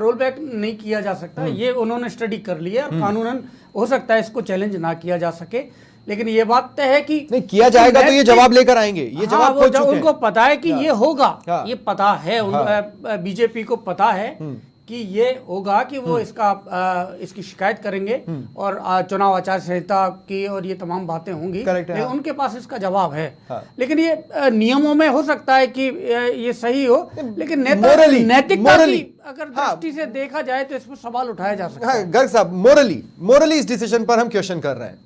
रोल बैक नहीं किया जा सकता। ये उन्होंने स्टडी कर लिया और कानूनन हो सकता है इसको चैलेंज ना किया जा सके। लेकिन ये बात तय है कि नहीं किया जाएगा तो ये जवाब लेकर आएंगे। ये जवाब खो चुके हैं। उनको पता है कि ये होगा, ये पता है। बीजेपी को पता है कि ये होगा कि वो इसकी शिकायत करेंगे और चुनाव आचार संहिता की और ये तमाम बातें होंगी। लेकिन उनके पास इसका जवाब है। लेकिन ये नियमों में हो सकता है कि ये सही हो, लेकिन नैतिकता की अगर दृष्टि से देखा जाए तो इसमें सवाल उठाया जा सकता है। गर्ग साहब मोरली इस डिसीजन पर हम क्वेश्चन कर रहे हैं।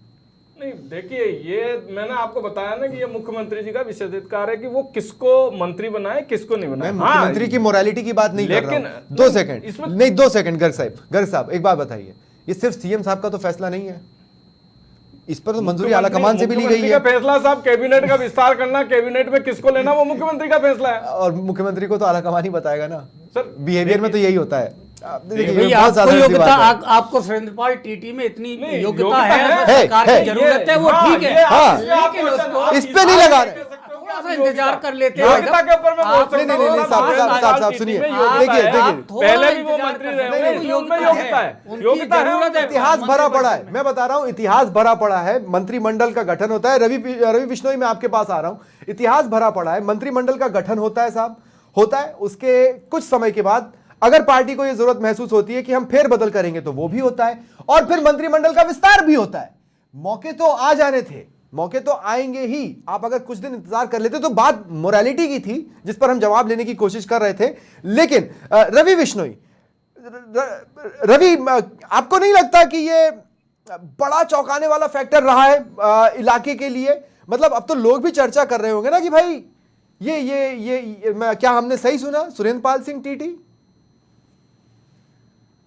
नहीं देखिए, ये मैंने आपको बताया ना कि ये मुख्यमंत्री जी का विशेषाधिकार है कि वो किसको मंत्री बनाए किसको नहीं बनाए। मुख्यमंत्री की मोरालिटी की बात नहीं कर रहा हूं। 2 सेकंड गर्ग साहब एक बात बताइए, ये सिर्फ सीएम साहब का तो फैसला नहीं है, इस पर तो मंजूरी आला कमान से भी ली गई है। फैसला साहब कैबिनेट का विस्तार करना, कैबिनेट में किसको लेना वो मुख्यमंत्री का फैसला है और मुख्यमंत्री को तो आला कमान ही बताएगा ना सर। बिहेवियर में तो यही होता है। आपको सुरेंद्र पाल टीटी में इतनी योग्यता है, सरकार की जरूरत है, वो ठीक है। इस पे नहीं लगा रहे, थोड़ा सा इंतजार कर लेते हैं। योग्यता के ऊपर मैं बोल सकता हूं। साहब सुनिए, देखिए पहले भी वो मंत्री रहे हैं, उनमें योग्यता है, योग्यता है। इतिहास भरा पड़ा है, मैं बता रहा हूं, इतिहास भरा पड़ा है। मंत्रिमंडल का गठन होता है। रवि बिश्नोई, मैं आपके पास आ रहा हूं। इतिहास भरा पड़ा है, मंत्रिमंडल का गठन होता है साहब, होता है। उसके कुछ समय के बाद अगर पार्टी को यह जरूरत महसूस होती है कि हम फेर बदल करेंगे तो वो भी होता है और फिर मंत्रिमंडल का विस्तार भी होता है। मौके तो आ जाने थे, मौके तो आएंगे ही। आप अगर कुछ दिन इंतजार कर लेते तो बात मोरालिटी की थी जिस पर हम जवाब लेने की कोशिश कर रहे थे। लेकिन रवि बिश्नोई, आपको नहीं लगता कि ये बड़ा चौंकाने वाला फैक्टर रहा है इलाके के लिए? मतलब अब तो लोग भी चर्चा कर रहे होंगे ना कि भाई ये क्या हमने सही सुना, सुरेंद्र पाल सिंह टीटी?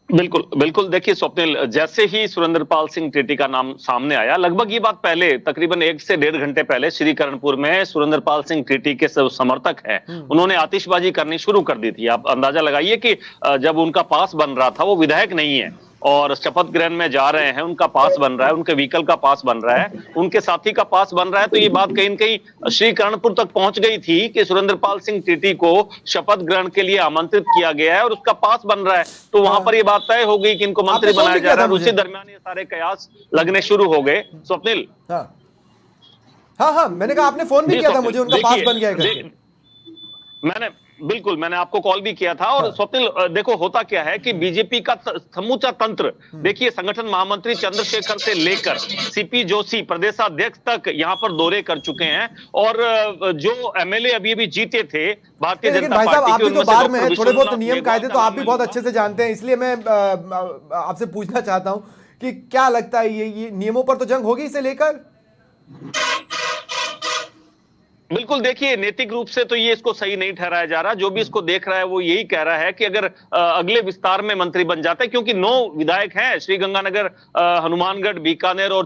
बिल्कुल बिल्कुल। देखिए स्वप्निल, जैसे ही सुरेंद्र पाल सिंह टीटी का नाम सामने आया, लगभग ये बात पहले तकरीबन 1 से 1.5 घंटे पहले श्रीकरणपुर में सुरेंद्र पाल सिंह टीटी के समर्थक हैं, उन्होंने आतिशबाजी करनी शुरू कर दी थी। आप अंदाजा लगाइए कि जब उनका पास बन रहा था, वो विधायक नहीं है और शपथ ग्रहण में जा रहे हैं, उनका पास बन रहा है, उनके व्हीकल का पास बन रहा है, उनके साथी का पास बन रहा है। तो ये बात कहीं न कहीं श्रीकरणपुर तक पहुंच गई थी कि सुरेंद्र पाल सिंह टीटी को शपथ ग्रहण के लिए आमंत्रित किया गया है और उसका पास बन रहा है। तो वहां पर ये बात तय हो गई कि इनको मंत्री बनाया जा रहा है। उसी दरमियान ये सारे कयास लगने शुरू हो गए। स्वप्निल, हाँ, मैंने कहा आपने फोन भी किया था मुझे, उनका पास बन गया है। बिल्कुल, मैंने आपको कॉल भी किया था। और स्वप्निल, देखो होता क्या है कि बीजेपी का समूचा तंत्र, देखिए संगठन महामंत्री चंद्रशेखर से लेकर सीपी जोशी प्रदेशाध्यक्ष तक यहाँ पर दौरे कर चुके हैं। और जो एमएलए अभी अभी जीते थे भारतीय जनता भाई साहब, पार्टी आप के, भी तो उनमें से बाहर में डॉक्टर है, थोड़े बहुत विश्वनाथ नियम मेघवाल कायदे का तो आप नाम भी बहुत है। अच्छे से जानते हैं, इसलिए मैं आपसे पूछना चाहता हूं कि क्या लगता है ये नियमों पर तो जंग होगी इसे लेकर? बिल्कुल, देखिए नैतिक रूप से तो ये इसको सही नहीं ठहराया जा रहा। जो भी इसको देख रहा है वो यही कह रहा है कि अगर अगले विस्तार में मंत्री बन जाते हैं, क्योंकि 9 विधायक हैं श्रीगंगानगर, हनुमानगढ़, बीकानेर और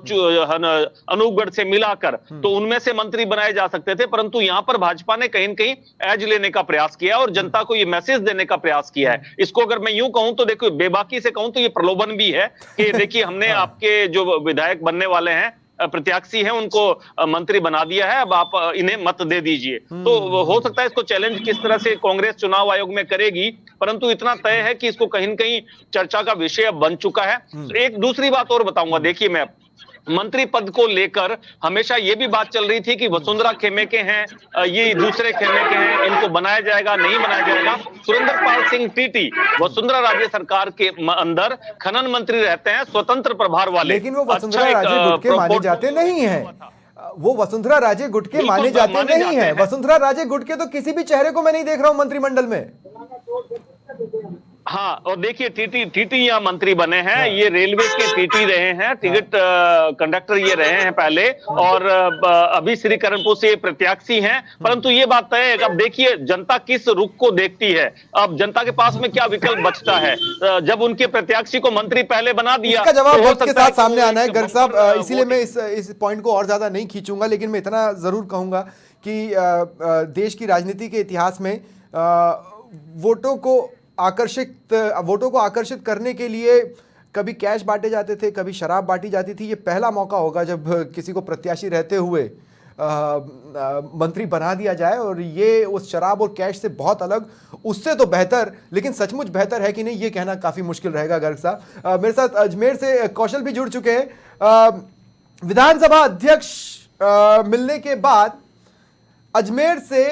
अनूपगढ़ से मिलाकर, तो उनमें से मंत्री बनाए जा सकते थे। परंतु यहां पर भाजपा ने कहीं न कहीं एज लेने का प्रयास किया और जनता को ये मैसेज देने का प्रयास किया है। इसको अगर मैं यूं कहूं तो देखो, बेबाकी से कहूं तो ये प्रलोभन भी है कि देखिए हमने आपके जो विधायक बनने वाले हैं, प्रत्याशी हैं, उनको मंत्री बना दिया है, अब आप इन्हें मत दे दीजिए। तो हो सकता है इसको चैलेंज किस तरह से कांग्रेस चुनाव आयोग में करेगी, परंतु इतना तय है कि इसको कहीं न कहीं चर्चा का विषय अब बन चुका है। एक दूसरी बात और बताऊंगा, देखिए मैं मंत्री पद को लेकर हमेशा ये भी बात चल रही थी कि वसुंधरा खेमे के हैं, ये दूसरे खेमे के हैं, इनको बनाया जाएगा नहीं बनाया जाएगा। सुरेंद्र पाल सिंह टीटी वसुंधरा राज्य सरकार के अंदर खनन मंत्री रहते हैं, स्वतंत्र प्रभार वाले, लेकिन वो वसुंधरा राजे गुट के माने जाते नहीं है। वो वसुंधरा राजे गुट के माने जाते नहीं है। वसुंधरा राजे गुट के तो किसी भी चेहरे को मैं नहीं देख रहा हूं मंत्रिमंडल में। हाँ, और देखिए टीटी यहाँ मंत्री बने हैं, ये रेलवे के टीटी रहे हैं, टिकट कंडक्टर ये रहे हैं पहले, और अभी श्रीकरणपुर से ये प्रत्याशी हैं। परंतु ये बात तय है, अब देखिए जनता किस रुख को देखती है, अब जनता के पास में क्या विकल्प बचता है। जब उनके प्रत्याशी को मंत्री पहले बना दिया, इसका जवाब तो वक्त के साथ सामने आना है गर्ग साहब, इसीलिए मैं इस पॉइंट को और ज्यादा नहीं खींचूंगा, लेकिन मैं इतना जरूर कहूंगा कि देश की राजनीति के इतिहास में वोटों को आकर्षित करने के लिए कभी कैश बांटे जाते थे, कभी शराब बांटी जाती थी। ये पहला मौका होगा जब किसी को प्रत्याशी रहते हुए मंत्री बना दिया जाए, और ये उस शराब और कैश से बहुत अलग, उससे तो बेहतर, लेकिन सचमुच बेहतर है कि नहीं ये कहना काफी मुश्किल रहेगा गर्ग साहब। मेरे साथ अजमेर से कौशल भी जुड़ चुके हैं। विधानसभा अध्यक्ष मिलने के बाद अजमेर से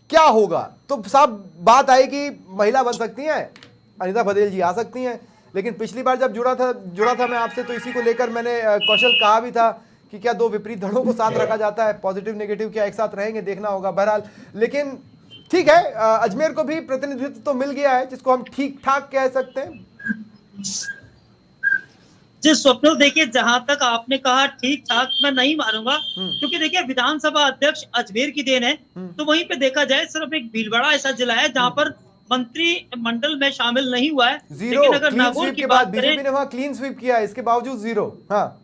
क्या होगा? तो साहब बात आई कि महिला बन सकती हैं, अनीता बदेल जी आ सकती हैं, लेकिन पिछली बार जब जुड़ा था मैं आपसे, तो इसी को लेकर मैंने कौशल कहा भी था कि क्या दो विपरीत धड़ों को साथ रखा जाता है, पॉजिटिव नेगेटिव क्या एक साथ रहेंगे, देखना होगा बहरहाल। लेकिन ठीक है, अजमेर को भी प्रतिनिधित्व तो मिल गया है जिसको हम ठीक ठाक कह सकते हैं। जी स्वप्निल, देखिए जहां तक आपने कहा ठीक ठाक, मैं नहीं मानूंगा, क्योंकि देखिए विधानसभा अध्यक्ष अजमेर की देन है। तो वहीं पे देखा जाए सिर्फ एक भीलवाड़ा ऐसा जिला है जहां पर मंत्री मंडल में शामिल नहीं हुआ है। लेकिन अगर नागौर की बात करें, बीजेपी ने वहां क्लीन स्वीप किया है, इसके बावजूद 0। हाँ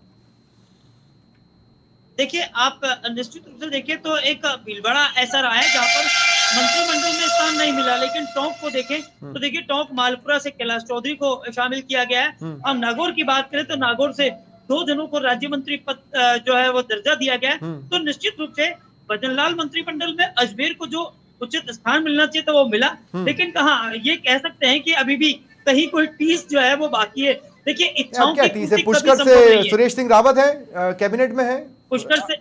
देखिए आप निश्चित रूप से देखिए तो एक भीलवाड़ा ऐसा रहा है जहां पर मंत्रिमंडल में स्थान नहीं मिला। लेकिन टोंक को देखें तो देखिए टोंक मालपुरा से कैलाश चौधरी को शामिल किया गया है। हम नागौर की बात करें तो नागौर से 2 जनों को राज्य मंत्री पद जो है वो दर्जा दिया गया है। तो निश्चित रूप से भजनलाल मंत्रिमंडल में अजमेर को जो उचित स्थान मिलना चाहिए था वो मिला। लेकिन कहाँ ये कह सकते हैं कि अभी भी कहीं कोई टीस जो है वो बाकी है। देखिए इच्छाओं की पूर्ति कभी पुष्कर संभव नहीं है। से सुरेश सिंह रावत है, कैबिनेट में है। पुष्कर से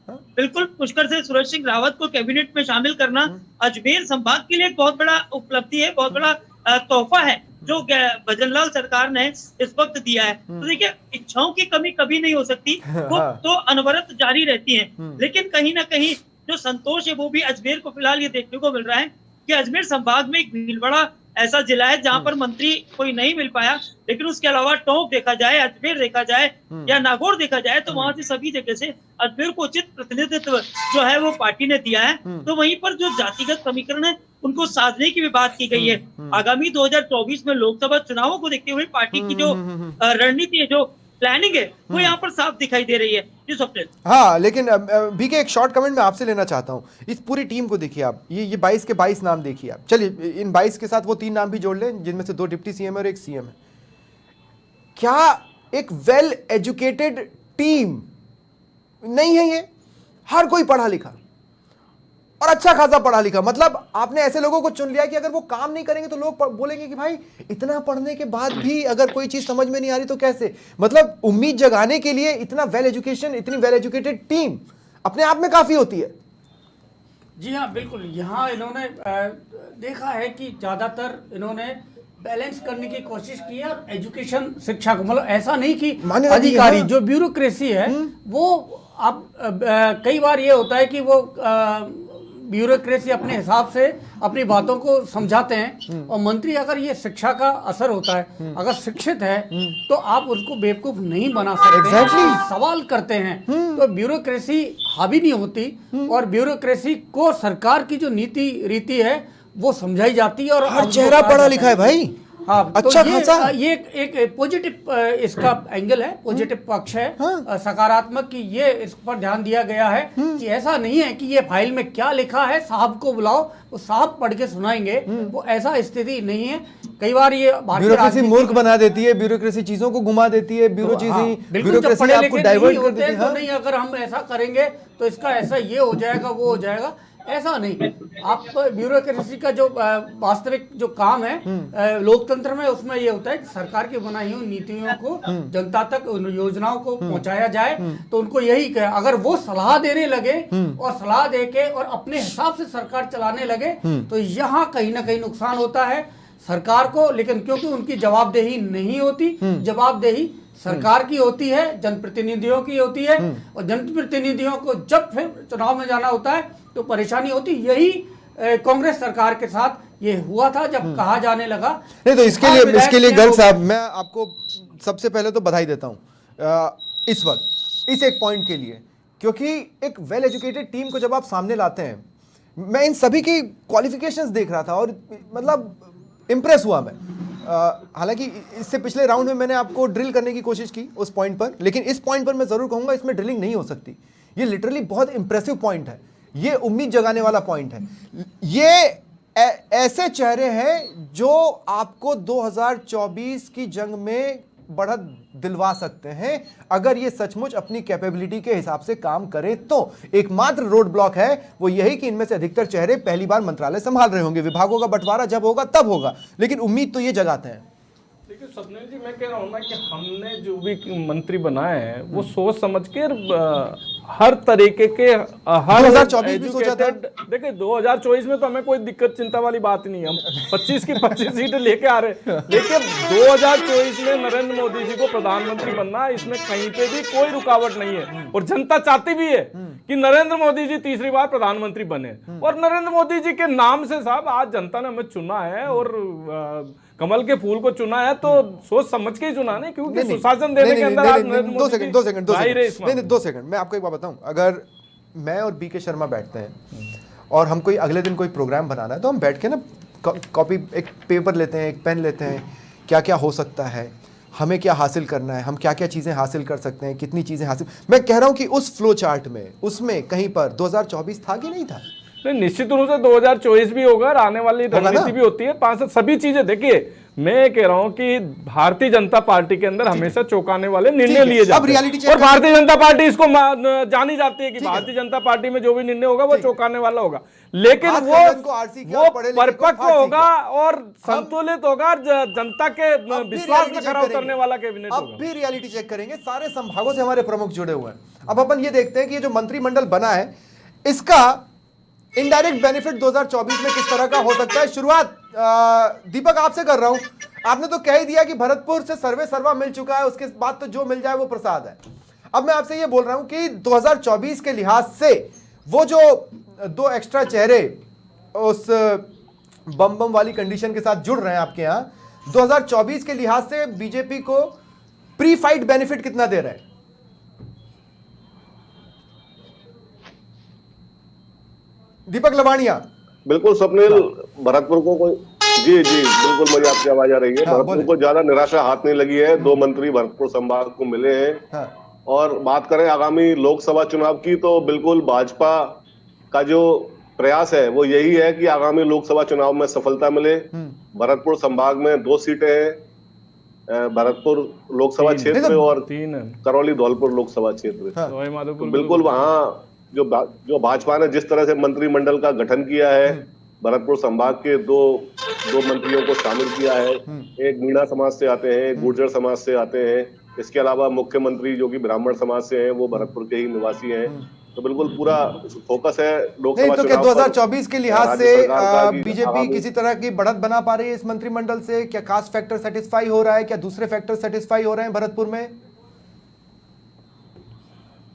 बिल्कुल, पुष्कर से सुरेश सिंह रावत को कैबिनेट में शामिल करना अजमेर संभाग के लिए एक बहुत बड़ा उपलब्धि है, बहुत बड़ा तोहफा है जो भजनलाल सरकार ने इस वक्त दिया है। तो देखिए इच्छाओं की कमी कभी नहीं हो सकती, वो तो अनवरत जारी रहती है। लेकिन कहीं ना कहीं जो संतोष है वो भी अजमेर को फिलहाल ये देखने को मिल रहा है कि अजमेर संभाग में एक भीलवाड़ा ऐसा जिला है जहां पर मंत्री कोई नहीं मिल पाया। लेकिन उसके अलावा टोंक देखा जाए, अजमेर देखा जाए या नागौर देखा जाए, तो वहां से सभी जगह से अजमेर को उचित प्रतिनिधित्व जो है वो पार्टी ने दिया है। तो वहीं पर जो जातिगत समीकरण है उनको साधने की भी बात की गई है। आगामी 2024 में लोकसभा चुनावों को देखते हुए पार्टी की जो रणनीति है, जो प्लानिंग है, वो यहाँ पर साफ दिखाई दे रही है। हाँ, लेकिन बीके एक शॉर्ट कमेंट में आपसे लेना चाहता हूँ। इस पूरी टीम को देखिए आप, ये 22 के 22 नाम देखिए आप। चलिए इन 22 के साथ वो 3 नाम भी जोड़ लें जिनमें से 2 डिप्टी सीएम और 1 सीएम है। क्या एक वेल एजुकेटेड टीम नहीं है ये? हर कोई पढ़ा लिखा और अच्छा खासा पढ़ा लिखा, मतलब आपने ऐसे लोगों को चुन लिया कि अगर वो काम नहीं करेंगे तो लोग बोलेंगे कि भाई इतना पढ़ने के बाद भी अगर कोई चीज समझ में नहीं आ रही तो कैसे। मतलब उम्मीद जगाने के लिए इतना वेल एजुकेटेड टीम अपने आप में काफी होती है। जी हाँ, बिल्कुल। यहाँ इन्होंने देखा है कि ज़्यादातर इन्होंने बैलेंस करने की कोशिश की है और एजुकेशन, शिक्षा को, मतलब ऐसा नहीं कि अधिकारी जो ब्यूरोक्रेसी है वो अब कई बार ये होता है कि वो ब्यूरोक्रेसी अपने हिसाब से अपनी बातों को समझाते हैं, और मंत्री अगर ये शिक्षा का असर होता है, अगर शिक्षित है तो आप उसको बेवकूफ नहीं बना सकते। सवाल करते हैं तो ब्यूरोक्रेसी हावी नहीं होती, और ब्यूरोक्रेसी को सरकार की जो नीति रीति है वो समझाई जाती है, और हर चेहरा पढ़ा लिखा है भाई। हाँ, अच्छा तो खासा ये एक पॉजिटिव इसका एंगल है, पॉजिटिव पक्ष है, सकारात्मक, कि ये इस पर ध्यान दिया गया है कि ऐसा नहीं है कि ये फाइल में क्या लिखा है साहब को बुलाओ वो साहब पढ़ के सुनाएंगे, वो ऐसा स्थिति नहीं है। कई बार ये ब्यूरोक्रेसी मूर्ख बना देती है, ब्यूरोक्रेसी चीजों को घुमा देती है, ब्यूरोक्रेसी आपको डाइवर्ट कर देती है। तो नहीं, अगर हम ऐसा करेंगे तो इसका ऐसा ये हो जाएगा, वो हो जाएगा, ऐसा नहीं। आप ब्यूरोक्रेसी का जो वास्तविक जो काम है लोकतंत्र में, उसमें ये होता है कि सरकार की बनाई हुई नीतियों को जनता तक, उन योजनाओं को पहुंचाया जाए। तो उनको यही कहे, अगर वो सलाह देने लगे और सलाह देके और अपने हिसाब से सरकार चलाने लगे तो यहाँ कहीं ना कहीं नुकसान होता है सरकार को। लेकिन क्योंकि उनकी जवाबदेही नहीं होती, जवाबदेही सरकार की होती है, जनप्रतिनिधियों की होती है, और जनप्रतिनिधियों को जब फिर चुनाव में जाना होता है तो परेशानी होती। यही कांग्रेस सरकार के साथ ये हुआ था, जब कहा जाने लगा। नहीं तो इसके लिए गर्ग साहब, मैं आपको सबसे पहले तो बधाई देता हूं इस वक्त इस एक पॉइंट के लिए, क्योंकि एक वेल एजुकेटेड टीम को जब आप सामने लाते हैं, मैं इन सभी की क्वालिफिकेशंस देख रहा था और मतलब इंप्रेस हुआ मैं। हालांकि इससे पिछले राउंड में मैंने आपको ड्रिल करने की कोशिश की उस पॉइंट पर, लेकिन इस पॉइंट पर मैं जरूर कहूंगा इसमें ड्रिलिंग नहीं हो सकती। ये लिटरली बहुत इंप्रेसिव पॉइंट है, ये उम्मीद जगाने वाला पॉइंट है। ये ऐसे चेहरे हैं जो आपको 2024 की जंग में बढ़त दिलवा सकते हैं अगर ये सचमुच अपनी कैपेबिलिटी के हिसाब से काम करे तो। एकमात्र रोड ब्लॉक है वो यही कि इनमें से अधिकतर चेहरे पहली बार मंत्रालय संभाल रहे होंगे। विभागों का बंटवारा जब होगा तब होगा, लेकिन उम्मीद तो ये जगाते हैं। देखिए स्वप्निल जी, मैं कह रहा हूँ ना कि हमने जो भी मंत्री बनाए हैं वो सोच समझ के हर तरीके के हर 2024 भी सोचा था। देखिए 2024 में तो हमें कोई दिक्कत चिंता वाली बात नहीं है, हम 25 की 25 सीटें लेके आ रहे हैं। लेकिन 2024 में नरेंद्र मोदी जी को प्रधानमंत्री बनना, इसमें कहीं पे भी कोई रुकावट नहीं है, और जनता चाहती भी है कि नरेंद्र मोदी जी तीसरी बार प्रधानमंत्री बने। और नरेंद्र मोदी जी के नाम से साहब आज जनता ने हमें चुना है, और कमल के फूल को चुना है तो सोच समझ के ही चुना, नहीं क्योंकि सुशासन देने के अंदर आज नरेंद्र मोदी जी 2 सेकंड मैं आपको एक बात बताऊं। अगर मैं और बीके शर्मा बैठते हैं और हम कोई अगले दिन कोई प्रोग्राम बनाना है तो हम बैठ के ना कॉपी, एक पेपर लेते हैं, एक पेन लेते हैं, क्या क्या हो सकता है, हमें क्या हासिल करना है, हम क्या क्या चीजें हासिल कर सकते हैं, कितनी चीजें हासिल। मैं कह रहा हूं कि उस फ्लो चार्ट में, उसमें कहीं पर 2024 था कि नहीं था? नहीं, निश्चित रूप से 2024 भी होगा और आने वाली रणनीति भी होती है। 5 सभी चीजें, देखिए मैं कह रहा हूं कि भारतीय जनता पार्टी के अंदर हमेशा चौंकाने वाले निर्णय लिए जाते हैं, और भारतीय जनता पार्टी इसको जानी जाती है कि भारतीय जनता पार्टी में जो भी निर्णय होगा वो चौंकाने वाला होगा, लेकिन वो परिपक्व होगा और संतुलित होगा, जनता के विश्वास में खरा उतरने वाला कैबिनेट होगा। अब भी रियलिटी चेक करेंगे, सारे संभागों से हमारे प्रमुख जुड़े हुए हैं। अब अपन ये देखते हैं कि ये जो मंत्रिमंडल बना है इसका इनडायरेक्ट बेनिफिट 2024 में किस तरह का हो सकता है। शुरुआत दीपक आपसे कर रहा हूं। आपने तो कह ही दिया कि भरतपुर से सर्वे सर्वा मिल चुका है, उसके बाद तो जो मिल जाए वो प्रसाद है। अब मैं आपसे ये बोल रहा हूं कि 2024 के लिहाज से वो जो 2 एक्स्ट्रा चेहरे उस बम बम वाली कंडीशन के साथ जुड़ रहे हैं आपके यहां, 2024 के लिहाज से बीजेपी को प्री फाइट बेनिफिट कितना दे रहे हैं? दीपक लवानिया। बिल्कुल स्वप्निल, भरतपुर को कोई जी बिल्कुल मुझे आपकी आवाज आ रही है। भरतपुर को ज्यादा निराशा हाथ नहीं लगी है, 2 मंत्री भरतपुर संभाग को मिले हैं। और बात करें आगामी लोकसभा चुनाव की तो बिल्कुल भाजपा का जो प्रयास है वो यही है कि आगामी लोकसभा चुनाव में सफलता मिले। भरतपुर संभाग में 2 सीटें हैं, भरतपुर लोकसभा क्षेत्र और 3 करौली धौलपुर लोकसभा क्षेत्र। बिल्कुल वहाँ जो भाजपा ने जिस तरह से मंत्रिमंडल का गठन किया है, भरतपुर संभाग के 2 मंत्रियों को शामिल किया है, एक मीणा समाज से आते हैं, एक गुर्जर समाज से आते हैं, इसके अलावा मुख्यमंत्री जो कि ब्राह्मण समाज से हैं वो भरतपुर के ही निवासी हैं। तो बिल्कुल पूरा फोकस है लोकसभा नहीं तो क्या चुनाव पर। 2024 के लिहाज राज्य से सरकार का कि बीजेपी आगामी- किसी तरह की बढ़त बना पा रही है इस मंत्रिमंडल से? क्या कास्ट फैक्टर सेटिस्फाई हो रहा है? क्या दूसरे फैक्टर सेटिस्फाई हो रहे हैं भरतपुर में?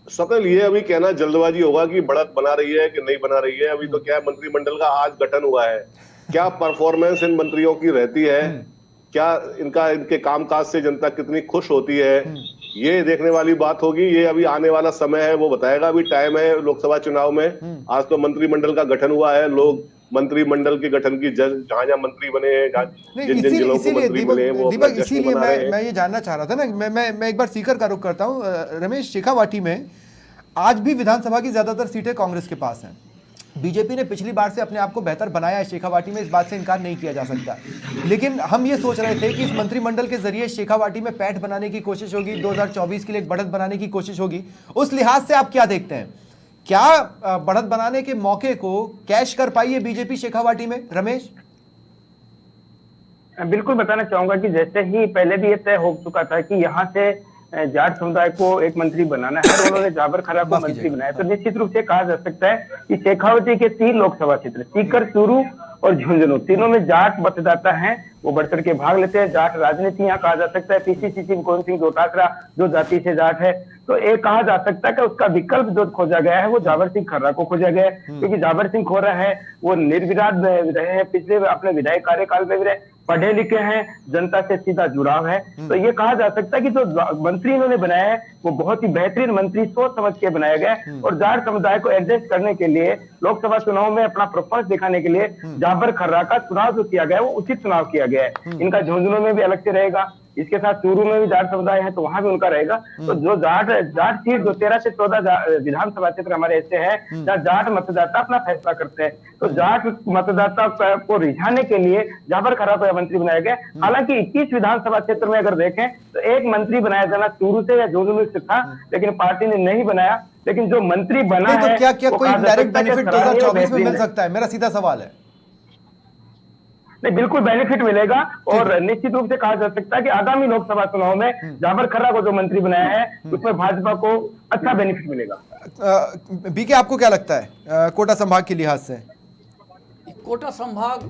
सकल ये अभी कहना जल्दबाजी होगा कि बढ़त बना रही है कि नहीं बना रही है। अभी तो क्या है, मंत्रिमंडल का आज गठन हुआ है, क्या परफॉर्मेंस इन मंत्रियों की रहती है, क्या इनके कामकाज से जनता कितनी खुश होती है, ये देखने वाली बात होगी। ये अभी आने वाला समय है, वो बताएगा। अभी टाइम है लोकसभा चुनाव में। आज तो मंत्रिमंडल का गठन हुआ है, लोग मंत्रिमंडल के गठन की जहां जहां मंत्री बने हैं, जिन जिन जिलों को मंत्री मिले हैं, वो अपना दीपक, जश्न इसीलिए मना रहे हैं। मैं ये जानना चाह रहा था ना, मैं एक बार सीकर का रुख करता हूँ। रमेश, शेखावाटी में आज भी विधानसभा की ज्यादातर सीटें कांग्रेस के पास हैं। बीजेपी ने पिछली बार से अपने आप को बेहतर बनाया है शेखावाटी में, इस बात से इनकार नहीं किया जा सकता। लेकिन हम ये सोच रहे थे कि इस मंत्रिमंडल के जरिए शेखावाटी में पैठ बनाने की कोशिश होगी, 2024 के लिए एक बढ़त बनाने की कोशिश होगी। उस लिहाज से आप क्या देखते हैं? क्या बढ़त बनाने के मौके को कैश कर पाई है बीजेपी शेखावाटी में? रमेश, बिल्कुल बताना चाहूंगा कि जैसे ही पहले भी ये तय हो चुका था कि यहाँ से जाट समुदाय को एक मंत्री बनाना है और उन्होंने जाबर खरा को मंत्री बनाया, तो निश्चित रूप से कहा जा सकता है कि शेखावाटी के 3 लोकसभा क्षेत्र सीकर, चूरू और झुंझुनू, तीनों में जाट मतदाता हैं, वो बढ़ चढ़ के भाग लेते हैं। जाट राजनीति यहाँ कहा जा सकता है। पीसीसी गोविंद सिंह डोटासरा जो जाति से जाट है, तो एक कहा जा सकता है कि उसका विकल्प जो खोजा गया है वो जाबर सिंह खर्रा को खोजा गया है, क्योंकि जाबर सिंह खर्रा है वो निर्विवाद रहे हैं, पिछले अपने विधायक कार्यकाल में भी रहे, पढ़े लिखे हैं, जनता से सीधा जुड़ाव है। तो ये कहा जा सकता है कि जो मंत्री इन्होंने बनाया है वो बहुत ही बेहतरीन मंत्री सोच समझ के बनाया गया है। और जाट समुदाय को एडजस्ट करने के लिए लोकसभा चुनाव में अपना परफॉर्मेंस दिखाने के लिए जाबर खर्रा का चुनाव जो किया गया है वो उचित चुनाव किया गया है। इनका झुंझुनू में भी अलग से रहेगा, इसके साथ चूरू में भी जाट समुदाय है तो वहां भी उनका रहेगा। तो जो जाट सीट जो 13 से 14 विधानसभा क्षेत्र हमारे ऐसे हैं जहाँ जाट मतदाता अपना फैसला करते हैं, तो जाट मतदाता को रिझाने के लिए जाबर खरा को मंत्री बनाया गया। हालांकि 21 विधानसभा क्षेत्र में अगर देखें तो एक मंत्री बनाया जाना चूरू से या झुंझुनू से था, लेकिन पार्टी ने नहीं बनाया। लेकिन जो मंत्री बना है तो क्या कोई डायरेक्ट बेनिफिट 2024 में मिल सकता है? मेरा सीधा सवाल है। नहीं, बिल्कुल बेनिफिट मिलेगा और निश्चित रूप से कहा जा सकता है कि आगामी लोकसभा चुनाव में जाबर खर्रा को जो मंत्री बनाया है उसमें भाजपा को अच्छा बेनिफिट मिलेगा। बीके, आपको क्या लगता है कोटा संभाग के लिहाज से? कोटा संभाग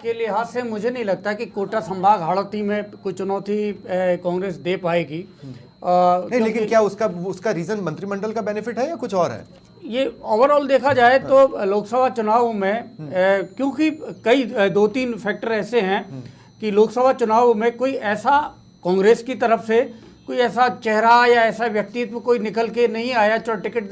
के लिहाज से मुझे नहीं लगता कि कोटा संभाग हाड़ौती में कोई चुनौती कांग्रेस दे पाएगी। नहीं, लेकिन क्या उसका रीजन मंत्रिमंडल का बेनिफिट है या कुछ और है? ये ओवरऑल देखा जाए तो लोकसभा चुनाव में क्योंकि कई 2-3 फैक्टर ऐसे हैं कि लोकसभा चुनाव में कोई ऐसा कांग्रेस की तरफ से कोई ऐसा चेहरा या ऐसा व्यक्तित्व कोई निकल के नहीं आया जो टिकट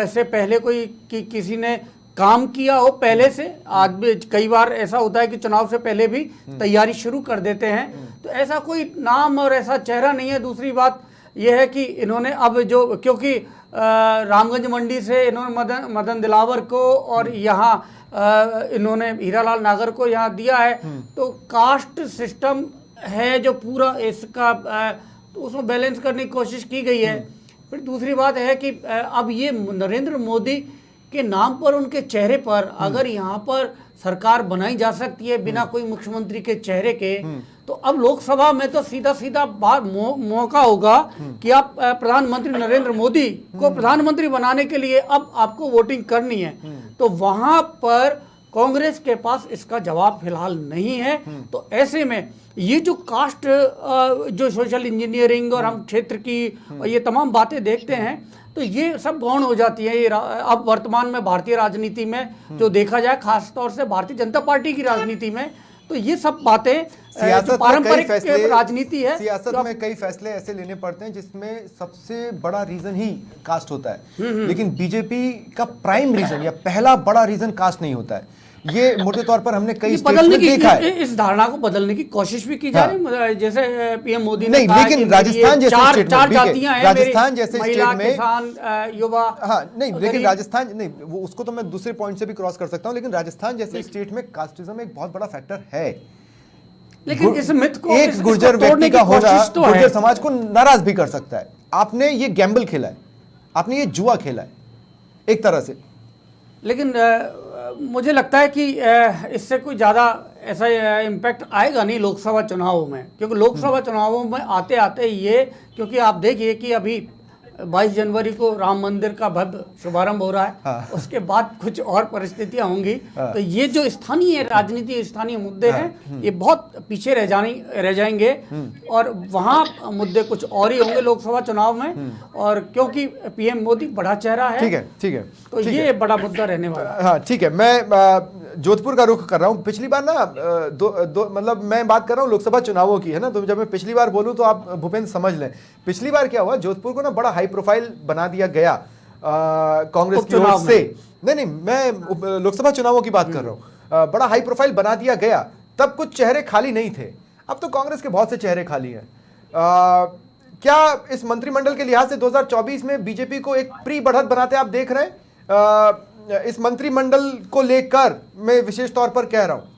से पहले कोई किसी ने काम किया हो पहले से। आज भी कई बार ऐसा होता है कि चुनाव से पहले भी तैयारी शुरू कर देते हैं, तो ऐसा कोई नाम और ऐसा चेहरा नहीं है। दूसरी बात यह है कि इन्होंने अब जो, क्योंकि रामगंज मंडी से इन्होंने मदन दिलावर को और यहाँ इन्होंने हीरालाल नागर को यहाँ दिया है, तो कास्ट सिस्टम है जो पूरा इसका तो उसमें बैलेंस करने की कोशिश की गई है। फिर दूसरी बात है कि अब ये नरेंद्र मोदी के नाम पर, उनके चेहरे पर अगर यहाँ पर सरकार बनाई जा सकती है बिना कोई मुख्यमंत्री के चेहरे के, तो अब लोकसभा में तो सीधा मौका होगा कि आप प्रधानमंत्री नरेंद्र मोदी को प्रधानमंत्री बनाने के लिए अब आपको वोटिंग करनी है। तो वहां पर कांग्रेस के पास इसका जवाब फिलहाल नहीं है। तो ऐसे में ये जो कास्ट जो सोशल इंजीनियरिंग और हम क्षेत्र की ये तमाम बातें देखते हैं तो ये सब गौण हो जाती है। ये अब वर्तमान में भारतीय राजनीति में जो देखा जाए, खास तौर से भारतीय जनता पार्टी की राजनीति में, तो ये सब बातें पारंपरिक राजनीति है। सियासत में कई फैसले ऐसे लेने पड़ते हैं जिसमें सबसे बड़ा रीजन ही कास्ट होता है, लेकिन बीजेपी का प्राइम रीजन या पहला बड़ा रीजन कास्ट नहीं होता है। ये मोटे तौर पर हमने कई स्टेट्स में देखा है। इस धारणा को बदलने की कोशिश भी की जा रही है, जैसे पीएम मोदी ने नहीं, कहा लेकिन राजस्थान जैसे स्टेट में, चार जातियां हैं, राजस्थान जैसे महिला, स्टेट में, किसान, युवा, हाँ नहीं, लेकिन राजस्थान नहीं, वो उसको तो मैं दूसरे पॉइंट से भी क्रॉस कर सकता हूँ, लेकिन राजस्थान जैसे स्टेट में कास्टिज्म एक बहुत बड़ा फैक्टर है। लेकिन इस मिथ को, एक गुर्जर व्यक्ति का होना गुर्जर समाज को नाराज भी कर सकता है। आपने ये गैम्बल खेला है, आपने ये जुआ खेला है एक तरह से। लेकिन मुझे लगता है कि इससे कोई ज़्यादा ऐसा इम्पैक्ट आएगा नहीं लोकसभा चुनावों में, क्योंकि लोकसभा चुनावों में आते आते ये, क्योंकि आप देखिए कि अभी 22 जनवरी को राम मंदिर का भव्य शुभारंभ हो रहा है, उसके बाद कुछ और परिस्थितियां होंगी, तो ये जो स्थानीय राजनीति, स्थानीय मुद्दे हैं, ये बहुत पीछे रह जाएंगे और वहाँ मुद्दे कुछ और ही होंगे लोकसभा चुनाव में। और क्योंकि पीएम मोदी बड़ा चेहरा है, ठीक है, तो ये बड़ा मुद्दा रहने वाला है। हाँ ठीक है, मैं जोधपुर का रुख कर रहा हूँ। पिछली बार ना मतलब मैं बात कर रहा हूँ लोकसभा चुनावों की, है ना, तो जब मैं पिछली बार बोलूँ तो आप भूपेंद्र समझ लें। पिछली बार क्या हुआ, जोधपुर को ना बड़ा हाई प्रोफाइल बना दिया गया कांग्रेस की ओर से। नहीं, मैं लोकसभा चुनावों की बात कर रहा हूँ। बड़ा हाई प्रोफाइल बना दिया गया, तब कुछ चेहरे खाली नहीं थे, अब तो कांग्रेस के बहुत से चेहरे खाली हैं। क्या इस मंत्रिमंडल के लिहाज से 2024 में बीजेपी को एक प्री बढ़त बनाते आप देख रहे हैं? इस मंत्रिमंडल को लेकर मैं विशेष तौर पर कह रहा हूं।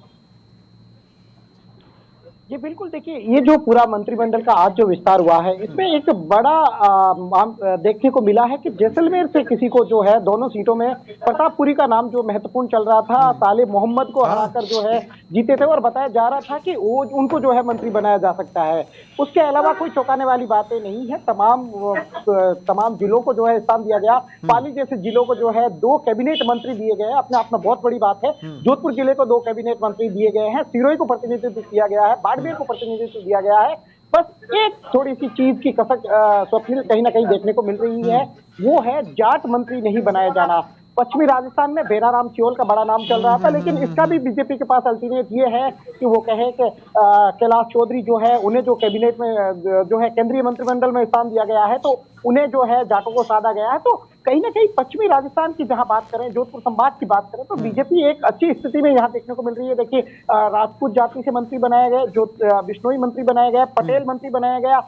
जी बिल्कुल, देखिए ये जो पूरा मंत्रिमंडल का आज जो विस्तार हुआ है, इसमें एक बड़ा देखने को मिला है कि जैसलमेर से किसी को जो है दोनों सीटों में प्रतापपुरी का नाम जो महत्वपूर्ण चल रहा था, सालेह मोहम्मद को हराकर जो है जीते थे और बताया जा रहा था कि वो उनको जो है मंत्री बनाया जा सकता है। उसके अलावा कोई चौंकाने वाली बातें नहीं है। तमाम जिलों को जो है स्थान दिया गया। पाली जैसे जिलों को जो है 2 कैबिनेट मंत्री दिए गए, अपने आप में बहुत बड़ी बात है। जोधपुर जिले को 2 कैबिनेट मंत्री दिए गए हैं, सिरोही को प्रतिनिधित्व किया गया है, बाड़मेर को प्रतिनिधित्व दिया गया है। बस एक थोड़ी सी चीज की कसक स्वप्निल कहीं ना कहीं देखने को मिल रही है, वो है जाट मंत्री नहीं बनाया जाना। पश्चिमी राजस्थान में बेराराम सियोल का बड़ा नाम चल रहा था, लेकिन इसका भी बीजेपी के पास अल्टरनेट ये है कि वो कहे कि कैलाश चौधरी जो है, उन्हें जो कैबिनेट में जो है केंद्रीय मंत्रिमंडल में स्थान दिया गया है, तो उन्हें जो है जाटों को साधा गया है। तो कहीं ना कहीं पश्चिमी राजस्थान की जहां बात करें, जोधपुर संभाग की बात करें, तो बीजेपी एक अच्छी स्थिति में यहां देखने को मिल रही है। देखिए राजपूत जाति से मंत्री बनाया गया, जो बिश्नोई मंत्री बनाया गया, पटेल मंत्री बनाया गया,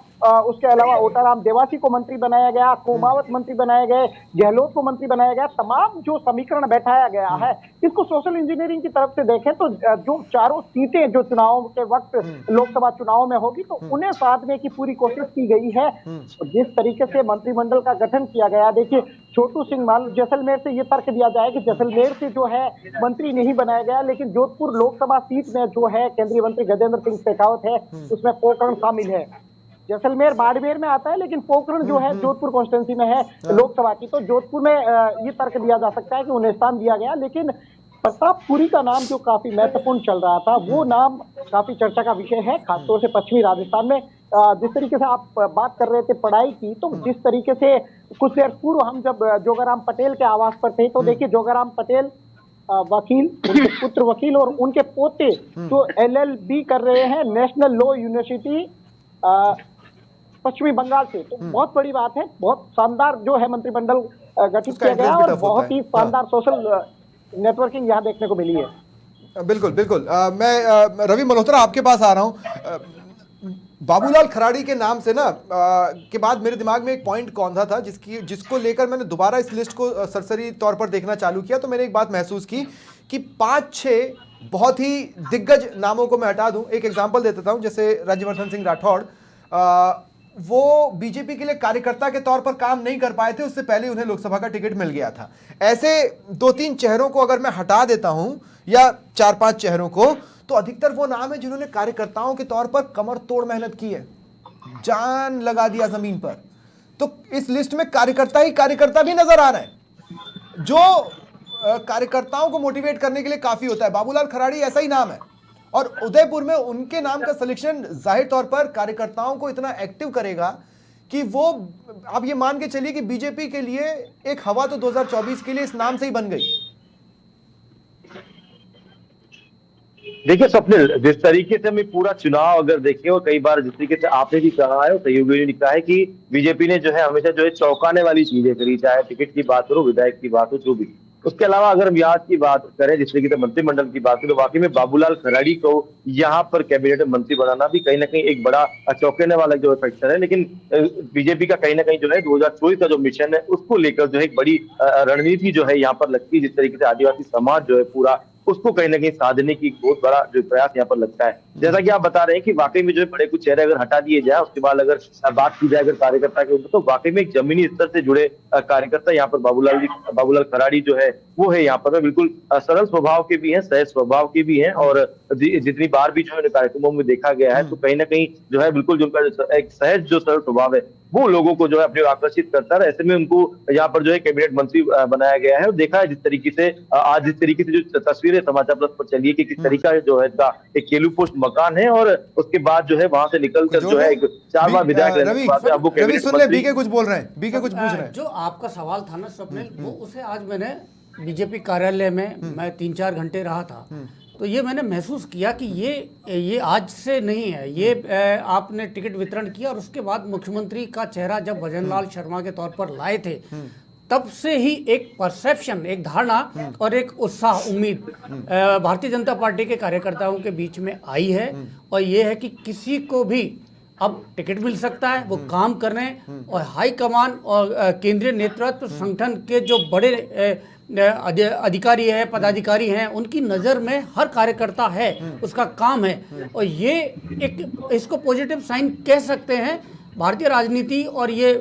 उसके अलावा ओटाराम देवासी को मंत्री बनाया गया, कुमावत मंत्री बनाए गए, गहलोत को मंत्री बनाया गया। तमाम जो समीकरण बैठाया गया है, इसको सोशल इंजीनियरिंग की तरफ से देखें तो जो चारों सीटें जो चुनाव के वक्त लोकसभा चुनाव में होगी, तो उन्हें साधने की पूरी कोशिश की गई है। जिस तरीके से मंत्रिमंडल का गठन किया गया, देखिए छोटू सिंह मान जैसलमेर से ये तर्क दिया जाए कि जैसलमेर से जो है मंत्री नहीं बनाया गया, लेकिन जोधपुर लोकसभा सीट में जो है केंद्रीय मंत्री गजेंद्र सिंह शेखावत है, उसमें पोकरण शामिल है। जैसलमेर बाड़मेर में आता है, लेकिन पोकरण जो है जोधपुर कॉन्स्टिट्यूंसी में है लोकसभा की, तो जोधपुर में ये तर्क दिया जा सकता है कि उन्हें स्थान दिया गया। लेकिन प्रतापपुरी का नाम जो काफी महत्वपूर्ण चल रहा था, वो नाम काफी चर्चा का विषय है, खासतौर से पश्चिमी राजस्थान में। जिस तरीके से आप बात कर रहे थे पढ़ाई की, तो जिस तरीके से कुछ देर पूर्व हम जब जोगाराम पटेल के आवास पर थे, तो देखिए जोगाराम पटेल वकील, उनके पुत्र वकील और उनके पोते जो LLB कर रहे हैं नेशनल लॉ यूनिवर्सिटी पश्चिमी बंगाल से, तो बहुत बड़ी बात है। बहुत शानदार जो है मंत्रिमंडल गठित किया गया और बहुत ही शानदार सोशल नेटवर्किंग यहाँ देखने को मिली है। बिल्कुल बिल्कुल। मैं रवि मल्होत्रा आपके पास आ रहा हूँ। बाबूलाल खराड़ी के नाम से ना के बाद मेरे दिमाग में एक पॉइंट कौन था जिसको लेकर मैंने दोबारा इस लिस्ट को सरसरी तौर पर देखना चालू किया, तो मैंने एक बात महसूस की कि 5-6 बहुत ही दिग्गज नामों को मैं हटा दूं। एक एग्जांपल दे देता हूं, जैसे राज्यवर्धन सिंह राठौड़, वो बीजेपी के लिए कार्यकर्ता के तौर पर काम नहीं कर पाए थे, उससे पहले उन्हें लोकसभा का टिकट मिल गया था। ऐसे 2-3 चेहरों को अगर मैं हटा देता हूं या 4-5 चेहरों को, तो अधिकतर वो नाम है जिन्होंने कार्यकर्ताओं के तौर पर कमर तोड़ मेहनत की है, जान लगा दिया जमीन पर। तो इस लिस्ट में कार्यकर्ता भी नजर आ रहे हैं, जो कार्यकर्ताओं को मोटिवेट करने के लिए काफी होता है। बाबूलाल खराड़ी ऐसा ही नाम है, और उदयपुर में उनके नाम का सिलेक्शन जाहिर तौर पर कार्यकर्ताओं को इतना एक्टिव करेगा कि वो, आप ये मान के चलिए कि बीजेपी के लिए एक हवा तो 2024 के लिए इस नाम से ही बन गई। देखिए स्वप्निल, जिस तरीके से हमें पूरा चुनाव अगर देखें, और कई बार जिस तरीके से आपने भी कहा है और सहयोगियों ने कहा है कि बीजेपी ने जो है हमेशा जो है चौंकाने वाली चीजें करी, चाहे टिकट की बात हो, विधायक की बात हो, जो भी। उसके अलावा अगर हम याद की बात करें, जिस तरीके से मंत्रिमंडल की बात करें, तो वाकई में बाबूलाल खराड़ी को यहाँ पर कैबिनेट मंत्री बनाना भी कहीं ना कहीं एक बड़ा चौंकाने वाला जो फैक्टर है। लेकिन बीजेपी का कहीं ना कहीं जो है 2024 का जो मिशन है, उसको लेकर जो है एक बड़ी रणनीति जो है यहाँ पर लगती है। जिस तरीके से आदिवासी समाज जो है पूरा, उसको कहीं ना कहीं साधने की बहुत बड़ा जो प्रयास यहाँ पर लगता है। जैसा कि आप बता रहे हैं कि वाकई में जो है बड़े कुछ चेहरे अगर हटा दिए जाए, उसके बाद अगर बात की जाए अगर कार्यकर्ता के ऊपर, तो वाकई में एक जमीनी स्तर से जुड़े कार्यकर्ता यहाँ पर बाबूलाल खराड़ी जो है वो है यहाँ पर बिल्कुल सरल स्वभाव के भी हैं, सहज स्वभाव के भी हैं, और जितनी बार भी जो है कार्यक्रमों में देखा गया है, तो कहीं ना कहीं जो है बिल्कुल जो उनका एक सहज जो सरल स्वभाव है, वो लोगों को जो है अपनी ओर आकर्षित करता है। ऐसे में उनको यहाँ पर जो है कैबिनेट मंत्री बनाया गया है। और देखा है जिस तरीके से आज जिस तरीके से जो तस्वीरें समाचार प्लस पर चली है कि किस तरीका जो है इसका एक केलू पोस्ट मकान है, और उसके बाद जो है वहां से निकलकर जो है 4 बार विधायक रहने के बाद अब वो कैबिनेट मंत्री। बीके कुछ बोल रहे हैं, बीके कुछ पूछ रहे हैं। जो आपका सवाल था ना स्वप्निल, वो उसे आज मैंने बीजेपी कार्यालय में मैं 3-4 घंटे रहा था, तो ये मैंने महसूस किया कि ये आज से नहीं है। ये आपने टिकट वितरण किया और उसके बाद मुख्यमंत्री का चेहरा जब भजनलाल शर्मा के तौर पर लाए थे, तब से ही एक परसेप्शन, एक धारणा और एक उत्साह, उम्मीद भारतीय जनता पार्टी के कार्यकर्ताओं के बीच में आई है। और ये है कि किसी को भी अब टिकट मिल सकता है, वो काम कर रहे हैं। और हाईकमान और केंद्रीय नेतृत्व, संगठन के जो बड़े अधिकारी है, पदाधिकारी हैं, उनकी नज़र में हर कार्यकर्ता है, उसका काम है। और ये एक इसको पॉजिटिव साइन कह सकते हैं भारतीय राजनीति और ये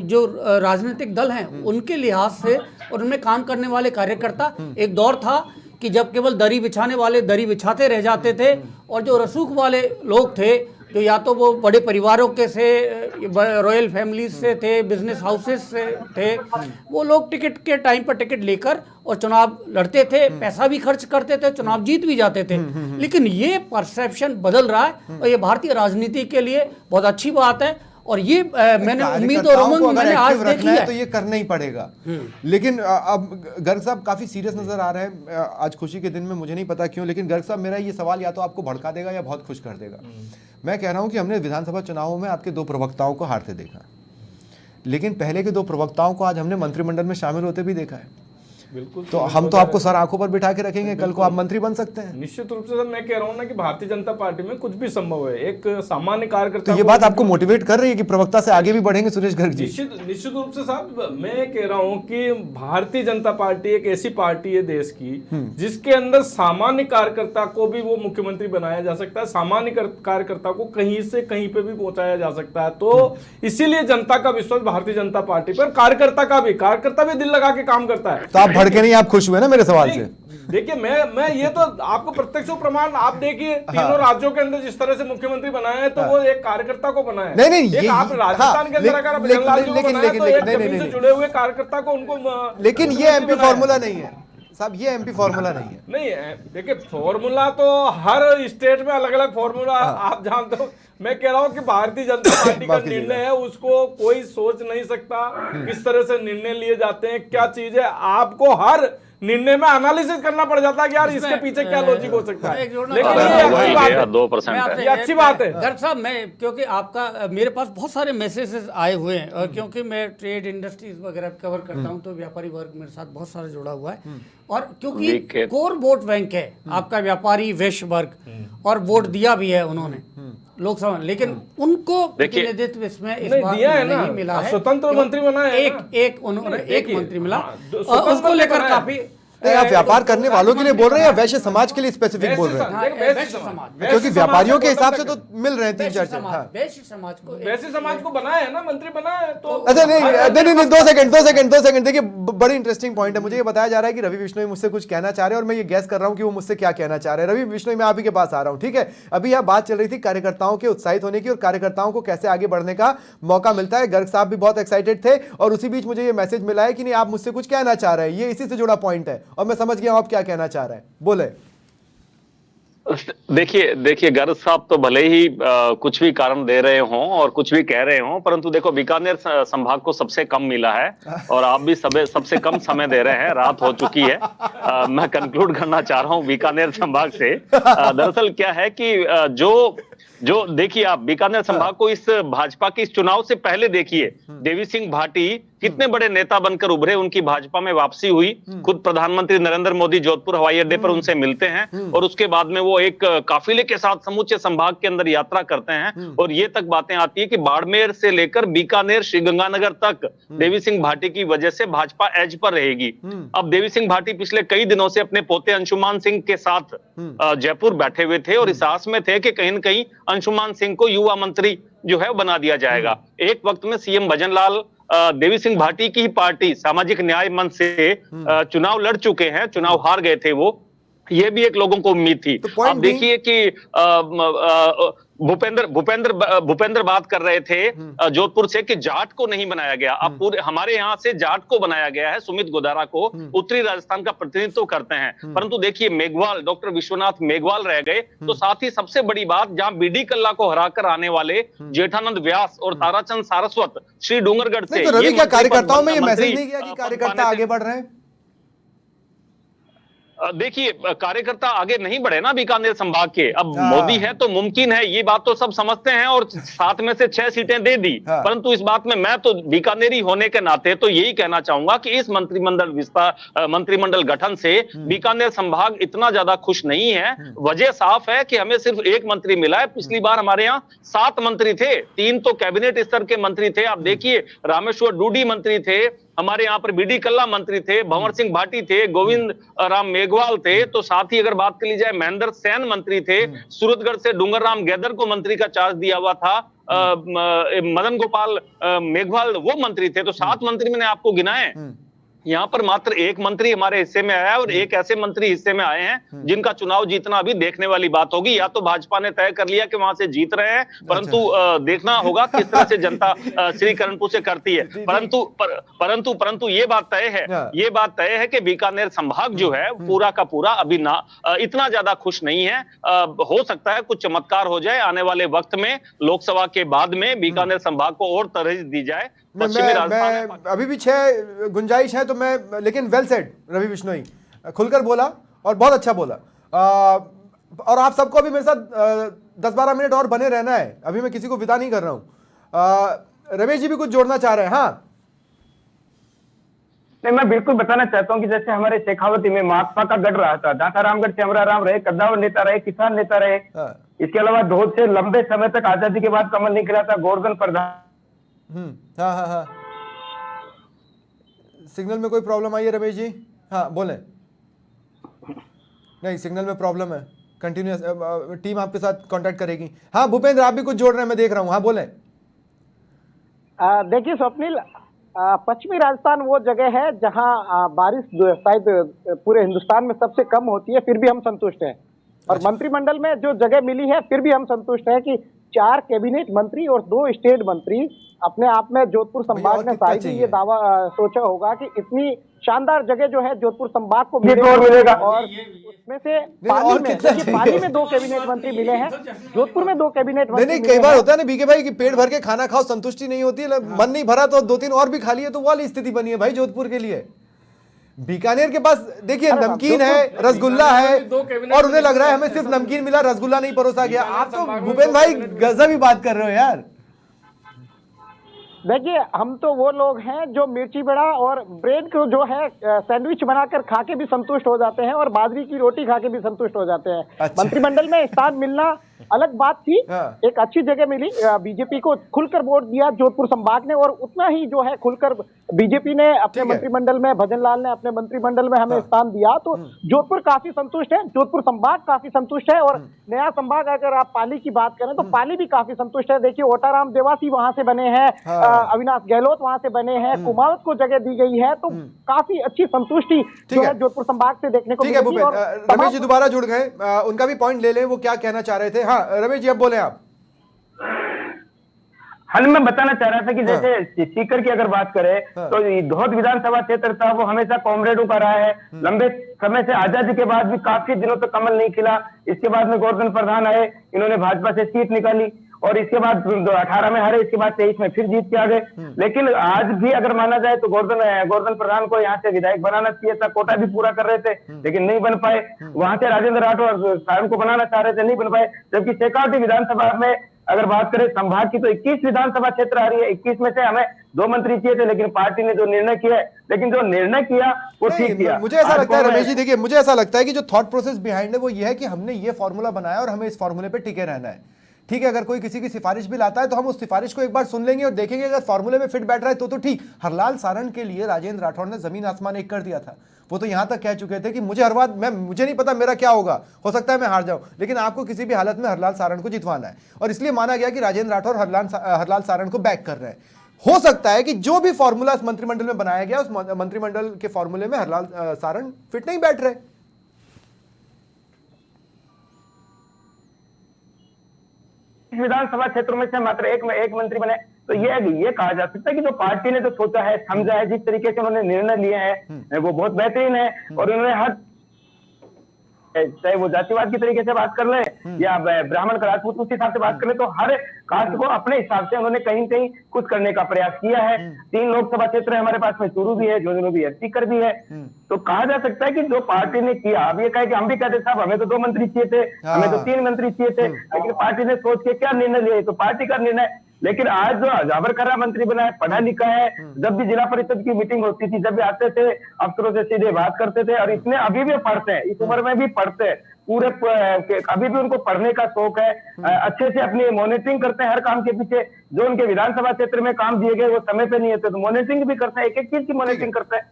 जो राजनीतिक दल हैं उनके लिहाज से, और उनमें काम करने वाले कार्यकर्ता। एक दौर था कि जब केवल दरी बिछाने वाले दरी बिछाते रह जाते थे, और जो रसूख वाले लोग थे, जो या तो वो बड़े परिवारों के से, रॉयल फैमिलीज से थे, बिजनेस हाउसेस से थे, वो लोग टिकट के टाइम पर टिकट लेकर और चुनाव लड़ते थे, पैसा भी खर्च करते थे, चुनाव जीत भी जाते थे। लेकिन ये परसेप्शन बदल रहा है और ये भारतीय राजनीति के लिए बहुत अच्छी बात है। और ये मैंने उम्मीद और उमंग मैंने आज देखी है, तो ये करना ही पड़ेगा। लेकिन अब गर्ग साहब काफी सीरियस नजर आ रहे हैं आज खुशी के दिन में, मुझे नहीं पता क्यों। लेकिन गर्ग साहब, मेरा ये सवाल या तो आपको भड़का देगा या बहुत खुश कर देगा। मैं कह रहा हूं कि हमने विधानसभा चुनावों में आपके 2 प्रवक्ताओं को हारते देखा, लेकिन पहले के 2 प्रवक्ताओं को आज हमने मंत्रिमंडल में शामिल होते भी देखा है। बिल्कुल, तो हम तो आपको सर आंखों पर बिठा के रखेंगे, कल को आप मंत्री बन सकते हैं। निश्चित रूप से सर, मैं कह रहा हूँ ना कि भारतीय जनता पार्टी में कुछ भी संभव है। एक सामान्य कार्यकर्ता, तो ये बात आपको मोटिवेट कर रही है कि प्रवक्ता से आगे भी बढ़ेंगे सुरेश गर्ग जी? निश्चित रूप से साहब, मैं कह रहा हूँ कि भारतीय जनता पार्टी एक ऐसी पार्टी है देश की जिसके अंदर सामान्य कार्यकर्ता को भी वो मुख्यमंत्री बनाया जा सकता है, सामान्य कार्यकर्ता को कहीं से कहीं पे भी पहुंचाया जा सकता है। तो इसीलिए जनता का विश्वास भारतीय जनता पार्टी पर, कार्यकर्ता भी दिल लगा के काम करता है। तो आप भड़के नहीं, आप खुश हुए ना मेरे सवाल से? देखिए, मैं ये तो आपको प्रत्यक्ष प्रमाण, आप देखिए तीनों राज्यों के अंदर जिस तरह से मुख्यमंत्री बनाया है, तो वो एक कार्यकर्ता को बनाया है। नहीं, ये आप राजस्थान के अंदर अगर भजनलाल जी को बनाया तो एक जमीन से जुड़े हुए कार्यकर्ता को उनको, लेकिन ये एमपी फॉर्मूला नहीं है साहब, ये एमपी फॉर्मूला नहीं है। नहीं, देखिए फॉर्मूला तो हर स्टेट में अलग अलग फॉर्मूला आप जानते हो। मैं कह रहा हूँ कि भारतीय जनता पार्टी का निर्णय है, उसको कोई सोच नहीं सकता किस तरह से निर्णय लिए जाते हैं, क्या चीज है। आपको हर निर्णय में एनालिसिस करना पड़ जाता है कि यार इसके पीछे क्या लॉजिक हो सकता है। लेकिन ये अच्छी बात है, 2% ये अच्छी बात है। गर्ग साहब, मैं क्योंकि आपका मेरे पास बहुत सारे मैसेजेस आए हुए हैं, और क्योंकि मैं ट्रेड इंडस्ट्रीज वगैरह कवर करता हूं, तो व्यापारी वर्ग मेरे साथ बहुत सारा जुड़ा हुआ है। और क्योंकि कोर वोट बैंक है आपका व्यापारी वैश्य वर्ग, और वोट दिया भी है उन्होंने लोकसभा, लेकिन उनको प्रतिनिधित्व इसमें इस बार नहीं मिला है। स्वतंत्र मंत्री बना है, एक मंत्री मिला, और उसको लेकर काफी आप व्यापार करने वालों के लिए बोल रहे हैं या वैश्य समाज के लिए स्पेसिफिक बोल रहे हैं? वैश्य समाज, क्योंकि व्यापारियों के हिसाब से तो मिल रहे हैं 3-4। वैश्य समाज को बनाया है ना, मंत्री बनाया है तो। अच्छा, नहीं, 2 सेकंड। देखिए, बड़ी इंटरेस्टिंग पॉइंट है। मुझे ये बताया जा रहा है कि रवि बिश्नोई मुझसे कुछ कहना चाह रहे हैं, और मैं ये गैस कर रहा हूं कि वो मुझसे क्या कहना चाह रहे हैं। रवि बिश्नोई, मैं आप ही के पास आ रहा हूं, ठीक है? अभी यह बात चल रही थी कार्यकर्ताओं के उत्साहित होने की, और कार्यकर्ताओं को कैसे आगे बढ़ने का मौका मिलता है। गर्ग साहब भी बहुत एक्साइटेड थे, और उसी बीच मुझे ये मैसेज मिला है कि नहीं, आप मुझसे कुछ कहना चाह रहे हैं। ये इसी से जुड़ा पॉइंट है, और मैं समझ गया आप क्या कहना चाह रहे हैं, बोले। देखिए गर्ग साहब तो भले ही कुछ भी कारण दे रहे हों और कुछ भी कह रहे हों, परंतु देखो बीकानेर संभाग को सबसे कम मिला है, और आप भी सबसे कम समय दे रहे हैं। रात हो चुकी है। मैं कंक्लूड करना चाह रहा हूं बीकानेर संभाग से। दरअसल क्या है कि जो देखिए, आप बीकानेर संभाग को इस भाजपा के इस चुनाव से पहले देखिए, देवी सिंह भाटी कितने बड़े नेता बनकर उभरे, उनकी भाजपा में वापसी हुई, खुद प्रधानमंत्री नरेंद्र मोदी जोधपुर हवाई अड्डे पर उनसे मिलते हैं, और उसके बाद में वो एक काफिले के साथ समूचे संभाग के अंदर यात्रा करते हैं, और ये तक बातें आती है कि बाड़मेर से लेकर बीकानेर श्रीगंगानगर तक देवी सिंह भाटी की वजह से भाजपा एज पर रहेगी। अब देवी सिंह भाटी पिछले कई दिनों से अपने पोते अंशुमान सिंह के साथ जयपुर बैठे हुए थे, और इस आस में थे कि कहीं न कहीं अंशुमान सिंह को युवा मंत्री जो है बना दिया जाएगा। एक वक्त में सीएम भजनलाल देवी सिंह भाटी की ही पार्टी सामाजिक न्याय मंच से चुनाव लड़ चुके हैं, चुनाव हार गए थे वो, ये भी एक लोगों को उम्मीद थी। अब देखिए कि भूपेंद्र बात कर रहे थे जोधपुर से कि जाट को नहीं बनाया गया। अब पूरे हमारे यहाँ से जाट को बनाया गया है, सुमित गोदारा को उत्तरी राजस्थान का प्रतिनिधित्व करते हैं। परंतु देखिए मेघवाल, डॉक्टर विश्वनाथ मेघवाल रह गए। तो साथ ही सबसे बड़ी बात, जहां बीडी कल्ला को हराकर आने वाले जेठानंद व्यास और ताराचंद सारस्वत श्री डूंगरगढ़ से, तो रवि क्या कार्यकर्ताओं में ये मैसेज नहीं गया कि कार्यकर्ता आगे बढ़ रहे हैं? देखिए कार्यकर्ता आगे नहीं बढ़े ना बीकानेर संभाग के। अब मोदी है तो मुमकिन है, ये बात तो सब समझते हैं, और 7 में से 6 सीटें दे दी। परंतु इस बात में मैं तो बीकानेरी होने के नाते तो यही कहना चाहूंगा कि इस मंत्रिमंडल गठन से बीकानेर संभाग इतना ज्यादा खुश नहीं है। वजह साफ है कि हमें सिर्फ 1 मंत्री मिला है। पिछली बार हमारे यहाँ 7 मंत्री थे, 3 तो कैबिनेट स्तर के मंत्री थे। आप देखिए रामेश्वर डूडी मंत्री थे, हमारे यहाँ पर बीडी कल्ला मंत्री थे, भंवर सिंह भाटी थे, गोविंद राम मेघवाल थे। तो साथ ही अगर बात कर ली जाए महेंद्र सेन मंत्री थे, सूरतगढ़ से डूंगर राम गैदर को मंत्री का चार्ज दिया हुआ था, मदन गोपाल मेघवाल वो मंत्री थे। तो 7 मंत्री मैंने आपको गिनाए। यहाँ पर मात्र 1 मंत्री हमारे हिस्से में आया है, और 1 ऐसे मंत्री हिस्से में आए हैं जिनका चुनाव जीतना अभी देखने वाली बात होगी। या तो भाजपा ने तय कर लिया कि वहां से जीत रहे हैं, परंतु देखना होगा किस तरह से जनता श्री करणपुर से करती है। परंतु ये बात तय है कि बीकानेर संभाग जो है पूरा का पूरा अभी ना इतना ज्यादा खुश नहीं है। हो सकता है कुछ चमत्कार हो जाए आने वाले वक्त में, लोकसभा के बाद में बीकानेर संभाग को और तरजीह दी जाए। मैं अभी भी 6 गुंजाइश है तो मैं, लेकिन वेल सेड रवि बिश्नोई, खुलकर बोला और बहुत अच्छा बोला। और आप सबको अभी मेरे साथ 10-12 मिनट और बने रहना है, अभी मैं किसी को विदा नहीं कर रहा हूं। रमेश जी भी कुछ जोड़ना चाह रहे हैं? हाँ नहीं, मैं बिल्कुल बताना चाहता हूँ कि जैसे हमारे शेखावती में माकपा का गढ़ रहा था, दातारामगढ़ से अमराराम रहे, कद्दावर नेता रहे, किसान नेता रहे। इसके अलावा धोद से लंबे समय तक आजादी के बाद कमल नहीं खिला था, गोवर्धन प्रधान। हाँ सिग्नल में कोई प्रॉब्लम आई है रमेश जी? हाँ बोलें। नहीं, सिग्नल में प्रॉब्लम है, कंटिन्यूअस टीम आपके साथ कांटेक्ट करेगी। हाँ भूपेंद्र, आप भी कुछ जोड़ रहे हैं, मैं देख रहा हूँ। हाँ बोलें। देखिए स्वप्निल, पश्चिमी राजस्थान वो जगह है जहां बारिश शायद पूरे हिंदुस्तान में सबसे कम होती है, फिर भी हम संतुष्ट हैं। और मंत्रिमंडल में जो जगह मिली है फिर भी हम संतुष्ट हैं कि 4 कैबिनेट मंत्री और 2 स्टेट मंत्री। अपने आप में जोधपुर संभाग ने शायद ये दावा सोचा होगा कि इतनी शानदार जगह जो है जोधपुर संभाग को मिलेगा। और उसमें से पाली में 2 कैबिनेट मंत्री मिले हैं, जोधपुर में 2 कैबिनेट मंत्री। नहीं, कई बार होता है ना बीके भाई कि पेट भर के खाना खाओ, संतुष्टि नहीं होती है, मन नहीं भरा तो 2-3 और भी खा लिए, तो वो वाली स्थिति बनी है भाई जोधपुर के लिए। बीकानेर के पास देखिए नमकीन है, रसगुल्ला है, और उन्हें लग रहा है हमें सिर्फ नमकीन मिला, रसगुल्ला नहीं परोसा गया। आप तो भूपेंद्र भाई गजब ही बात कर रहे हो यार। देखिए हम तो वो लोग हैं जो मिर्ची बड़ा और ब्रेड को जो है सैंडविच बनाकर खा के भी संतुष्ट हो जाते हैं, और बाजरी की रोटी खा के भी संतुष्ट हो जाते हैं। अच्छा। मंत्रिमंडल में स्थान मिलना अलग बात थी। एक अच्छी जगह मिली, बीजेपी को खुलकर वोट दिया जोधपुर संभाग ने, और उतना ही जो है खुलकर बीजेपी ने अपने मंत्रिमंडल में, भजन लाल ने अपने मंत्रिमंडल में हमें स्थान दिया। तो जोधपुर काफी संतुष्ट है, जोधपुर संभाग काफी संतुष्ट है। और नया संभाग अगर आप पाली की बात करें तो पाली भी काफी संतुष्ट है। देखिए ओटाराम देवासी वहां से बने हैं, अविनाश गहलोत वहां से बने हैं, कुमावत को जगह दी गई है, तो काफी अच्छी संतुष्टि जो है जोधपुर संभाग से देखने को मिलेगी। रमेश जी दोबारा जुड़ गए, उनका भी पॉइंट ले लें, वो क्या कहना चाह रहे थे। हाँ रमेश जी अब बोले आप। हाल मैं बताना चाह रहा था कि जैसे सीकर की अगर बात करें तो धौद विधानसभा क्षेत्र था, वो हमेशा कॉमरेडों का रहा है। लंबे समय से आजादी के बाद भी काफी दिनों तक कमल नहीं खिला। इसके बाद में गोवर्धन प्रधान आए, इन्होंने भाजपा से सीट निकाली, और इसके बाद 18 में हारे, इसके बाद 23 में फिर जीत के आ गए। लेकिन आज भी अगर माना जाए तो गोवर्धन प्रधान को यहाँ से विधायक बनाना चाहिए था, कोटा भी पूरा कर रहे थे लेकिन नहीं बन पाए। वहां से राजेंद्र राठौर साहब को बनाना चाह रहे थे, नहीं बन पाए। जबकि शेखावटी विधानसभा में अगर बात करें संभाग की तो 21 विधानसभा क्षेत्र आ रही है, 21 में से हमें 2 मंत्री चाहिए थे, लेकिन पार्टी ने जो निर्णय किया है, लेकिन जो निर्णय किया वो ठीक किया। मुझे ऐसा लगता है रमेश जी, देखिए मुझे ऐसा लगता है कि जो थॉट प्रोसेस बिहाइंड है वो ये है कि हमने ये फॉर्मूला बनाया और हमें इस फॉर्मूले पे टिके रहना है। ठीक है, अगर कोई किसी की सिफारिश भी लाता है तो हम उस सिफारिश को एक बार सुन लेंगे और देखेंगे, अगर फॉर्मूले में फिट बैठ रहा है तो ठीक। हरलाल सारण के लिए राजेंद्र राठौड़ ने जमीन आसमान एक कर दिया था। वो तो यहां तक कह चुके थे कि मुझे हर बात मुझे नहीं पता मेरा क्या होगा, हो सकता है मैं हार जाऊं, लेकिन आपको किसी भी हालत में हरलाल सारण को जितवाना है। और इसलिए माना गया कि राजेंद्र राठौड़ हरलाल सारण को बैक कर रहे हैं। हो सकता है कि जो भी फॉर्मूला इस मंत्रिमंडल में बनाया गया, उस मंत्रिमंडल के फॉर्मूले में हरलाल सारण फिट नहीं बैठ रहे। विधानसभा क्षेत्रों में से मात्र एक मंत्री बने, तो ये कहा जा सकता है कि जो पार्टी ने जो सोचा है, समझा है, जिस तरीके से उन्होंने निर्णय लिए हैं वो बहुत बेहतरीन है। और उन्होंने हर, चाहे वो जातिवाद की तरीके से बात कर ले या ब्राह्मण का राजपूत उस हिसाब से बात कर ले, तो हर कास्ट को अपने हिसाब से उन्होंने कहीं कहीं कुछ करने का प्रयास किया है। 3 लोकसभा क्षेत्र है हमारे पास में, चूरू भी है, झुंझुनू भी है, सीकर भी है। तो कहा जा सकता है कि जो पार्टी ने किया, अब ये कहे कि हम भी कहते साहब हमें तो 2 मंत्री चाहिए थे, हमें तो 3 मंत्री चाहिए थे, लेकिन पार्टी ने सोच के क्या निर्णय लिया, तो पार्टी का निर्णय। लेकिन आज जो जाबर खर्रा मंत्री बना है, पढ़ा लिखा है, जब भी जिला परिषद की मीटिंग होती थी, जब भी आते थे अफसरों से सीधे बात करते थे, और इसमें अभी भी पढ़ते हैं, इस उम्र में भी पढ़ते हैं पूरे, अभी भी उनको पढ़ने का शौक है, अच्छे से अपनी मॉनिटरिंग करते हैं हर काम के पीछे। जो उनके विधानसभा क्षेत्र में काम दिए गए वो समय पे नहीं होते, तो मॉनिटरिंग भी करते हैं, एक एक चीज की मॉनिटरिंग करते हैं।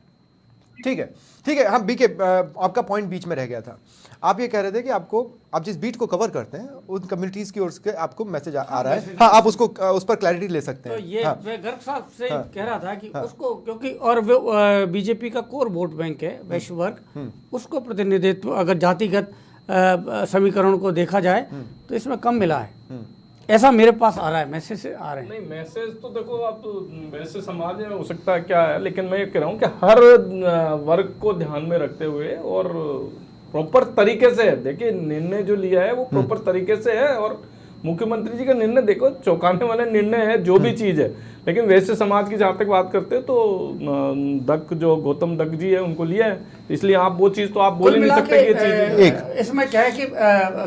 ठीक है। हम बीके, आपका पॉइंट बीच में रह गया था। आप ये कह रहे थे कि आप जिस बीट को कवर करते हैं उन कम्युनिटीज की ओर से आपको मैसेज आ रहा है। हाँ, आप उस पर क्लैरिटी ले सकते हैं। तो ये मैं गर्ग साहब से कह रहा था कि उसको, क्योंकि और वो बीजेपी का कोर वोट बैंक है वैश्य वर्ग, उसको प्रतिनिधित्व अगर जातिगत समीकरण को देखा जाए तो इसमें कम मिला है, ऐसा मेरे पास आ रहा है, मैसेज आ रहे हैं। नहीं, मैसेज तो देखो आप वैसे समाज में हो सकता है क्या है, लेकिन मैं ये कह रहा हूँ कि हर वर्ग को ध्यान में रखते हुए और प्रॉपर तरीके से, देखिए निर्णय जो लिया है वो प्रॉपर तरीके से है। और मुख्यमंत्री जी का निर्णय देखो चौंकाने वाला निर्णय है, जो भी चीज है। लेकिन वैसे समाज की जहाँ तक बात करते हैं तो दक्क जो गौतम दक्क जी है उनको लिया है, इसलिए आप वो चीज तो आप बोल ही नहीं सकते कि ये चीज। इसमें क्या है कि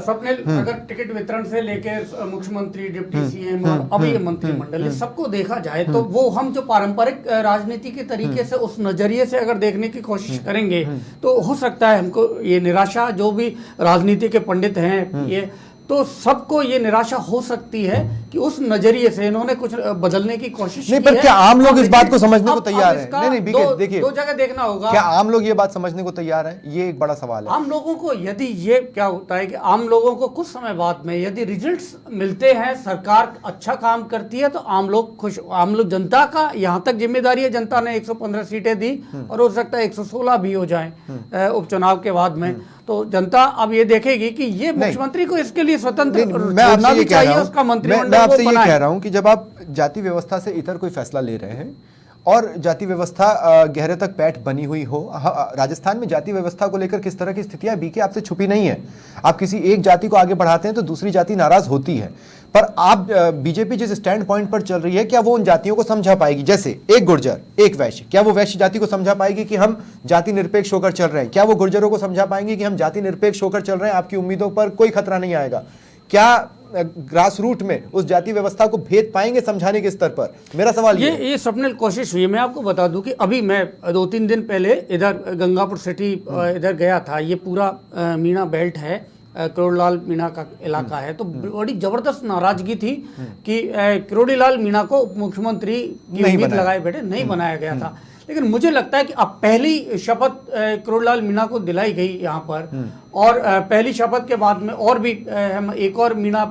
स्वप्निल, अगर टिकट वितरण से लेकर मुख्यमंत्री, डिप्टी सीएम और अभी मंत्रिमंडल, सबको देखा जाए तो वो हम जो पारंपरिक राजनीति के तरीके से उस नजरिए से अगर देखने की कोशिश करेंगे तो हो सकता है हमको ये निराशा, जो भी राजनीति के पंडित हैं ये, तो सबको ये निराशा हो सकती है कि उस नजरिए से इन्होंने कुछ बदलने की कोशिश नहीं, की पर है। क्या आम लोग इस बात को समझने को तैयार है? नहीं, देखिए, दो जगह देखना होगा। क्या आम लोग ये बात समझने को तैयार है? ये एक बड़ा सवाल है। आम लोगों को, यदि ये क्या होता है कि आम लोगों को कुछ समय बाद में यदि रिजल्ट्स मिलते हैं, सरकार अच्छा काम करती है, तो आम लोग खुश, आम लोग, जनता का यहाँ तक जिम्मेदारी है, जनता ने 115 सीटें दी और हो सकता है 116 भी हो जाए उपचुनाव के बाद में, तो जनता अब ये देखेगी कि ये मुख्यमंत्री को इसके लिए स्वतंत्र होना भी चाहिए, उसका मंत्रिमंडल। मैं आपसे ये कह रहा हूं कि जब आप जाति व्यवस्था से इतर कोई फैसला ले रहे हैं और जाति व्यवस्था गहरे तक पैठ बनी हुई हो, राजस्थान में जाति व्यवस्था को लेकर किस तरह की स्थितियां बीके आपसे छुपी नहीं है। आप किसी एक जाति को आगे बढ़ाते हैं तो दूसरी जाति नाराज होती है, पर आप बीजेपी जिस स्टैंड पॉइंट पर चल रही है, क्या वो उन जातियों को समझा पाएगी? जैसे एक गुर्जर, एक वैश्य, क्या वो वैश्य जाति को समझा पाएगी कि हम जाति निरपेक्ष होकर चल रहे हैं? क्या वो गुर्जरों को समझा पाएंगे कि हम जाति निरपेक्ष होकर चल रहे हैं, आपकी उम्मीदों पर कोई खतरा नहीं आएगा? क्या ग्रास रूट में उस जाति व्यवस्था को भेद पाएंगे समझाने के स्तर पर? मेरा सवाल ये स्वप्निल कोशिश हुई है। मैं आपको बता दूं कि अभी मैं 2-3 दिन पहले इधर गंगापुर सिटी इधर गया था। ये पूरा मीणा बेल्ट है, करोड़ीलाल मीणा का इलाका है, तो बड़ी जबरदस्त नाराजगी थी कि करोड़ीलाल मीणा को मुख्यमंत्री की उम्मीद लगाए बैठे नहीं बनाया गया था। लेकिन मुझे लगता है कि अब पहली शपथ करोड़ीलाल मीणा को दिलाई गई यहाँ पर, और पहली शपथ के बाद में और भी एक और मीणा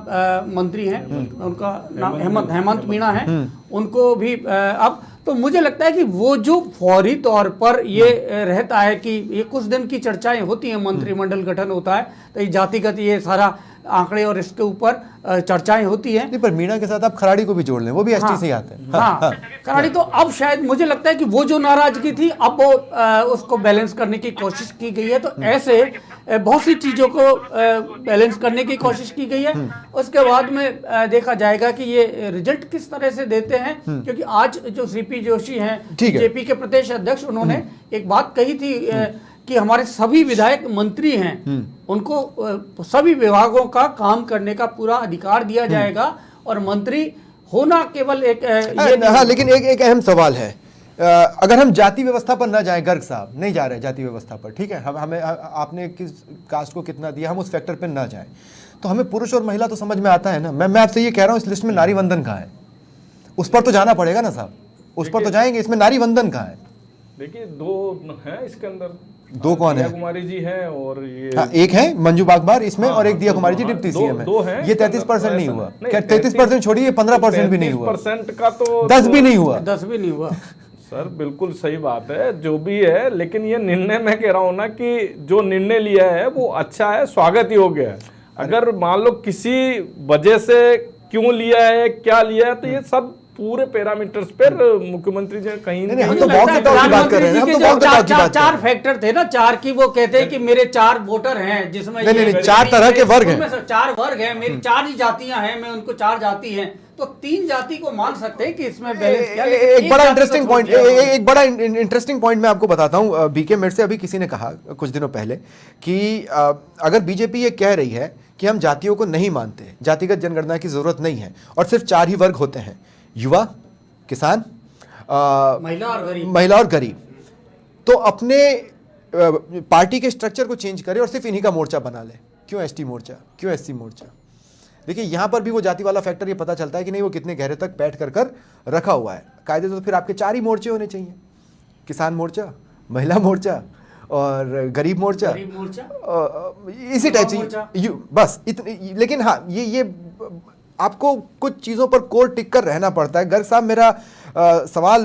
मंत्री हैं, उनका नाम हेमंत मीणा है, उनको भी अब, तो मुझे लगता है कि वो जो फौरी तौर पर ये रहता है कि ये कुछ दिन की चर्चाएं होती हैं, मंत्रिमंडल गठन होता है तो ये जातिगत ये सारा आंकड़े और इसके ऊपर चर्चाएं होती हैं। नहीं, पर मीणा के साथ आप खराड़ी को भी जोड़ लें, वो भी एसटी से ही आते हैं। हाँ, खराड़ी तो अब शायद मुझे लगता है कि वो जो नाराजगी थी अब वो उसको बैलेंस करने की कोशिश की गई है। तो ऐसे बहुत सी चीजों को बैलेंस करने की कोशिश की गई है। उसके बाद में देखा जाएगा कि ये रिजल्ट किस तरह से देते हैं, क्योंकि आज जो सीपी जोशी हैं बीजेपी के प्रदेश अध्यक्ष, उन्होंने एक बात कही थी कि हमारे सभी विधायक मंत्री हैं, उनको सभी विभागों का काम करने का पूरा अधिकार दिया जाएगा और मंत्री होना केवल एक हाँ, लेकिन एक अहम सवाल है, अगर हम जाति व्यवस्था पर ना जाएं, गर्ग साहब नहीं जा रहे जाति व्यवस्था पर, ठीक है, हमें आपने किस कास्ट को कितना दिया, हम उस फैक्टर पर ना जाएं, तो हमें पुरुष और महिला तो समझ में आता है ना। मैं आपसे ये कह रहा हूँ, इस लिस्ट में नारी वंदन कहाँ है? उस पर तो जाना पड़ेगा ना साहब, उस पर तो जाएंगे, इसमें नारी वंदन कहाँ है? देखिए 2 हैं इसके अंदर। 2 कौन है? दिया कुमारी जी हैं और ये एक है मंजू बागबार इसमें, और एक दिया कुमारी जी डिप्टी सीएम है। ये 33% नहीं हुआ, क्या 33% छोड़िए, 15% भी नहीं हुआ, 30% का तो 10 भी नहीं हुआ, 10 भी नहीं हुआ। सर बिल्कुल सही बात है, जो भी है, लेकिन ये निर्णय मैं कह रहा हूँ ना कि जो निर्णय लिया है वो अच्छा है, स्वागत योग्य है। अगर मान लो किसी वजह से क्यों लिया है, क्या लिया है, तो ये सब पूरे पैरामीटर्स पर मुख्यमंत्री जी कहीं नहीं, हम तो बहुत की बात कर रहे हैं, हम तो बहुत की बात कर रहे हैं। चार फैक्टर थे ना, चार की वो कहते हैं कि मेरे 4 वोटर हैं, जिसमें नहीं, 4 तरह के वर्ग हैं, 4 वर्ग हैं, मेरी 4 ही जातियां हैं, मैं उनको 4 जाति हैं, तो 3 जाति को मान सकते हैं कि इसमें बैलेंस क्या। एक बड़ा इंटरेस्टिंग पॉइंट, एक बड़ा इंटरेस्टिंग पॉइंट मैं आपको बताता हूं। बीके, मेरे से अभी किसी ने कहा कुछ दिनों पहले कि अगर बीजेपी ये कह रही है कि हम जातियों को नहीं मानते, जातिगत जनगणना की जरूरत नहीं है और सिर्फ 4 ही वर्ग होते हैं, युवा, किसान, महिला और गरीब, तो अपने पार्टी के स्ट्रक्चर को चेंज करे और सिर्फ इन्हीं का मोर्चा बना ले। क्यों एसटी मोर्चा, क्यों एससी मोर्चा? देखिए यहां पर भी वो जाति वाला फैक्टर ये पता चलता है कि नहीं वो कितने गहरे तक बैठ कर रखा हुआ है। कायदे तो फिर आपके 4 ही मोर्चे होने चाहिए, किसान मोर्चा, महिला मोर्चा और गरीब मोर्चा, इसी टाइप से बस इतने। लेकिन हाँ, ये आपको कुछ चीज़ों पर कोर टिक कर रहना पड़ता है। गर्ग साहब, मेरा सवाल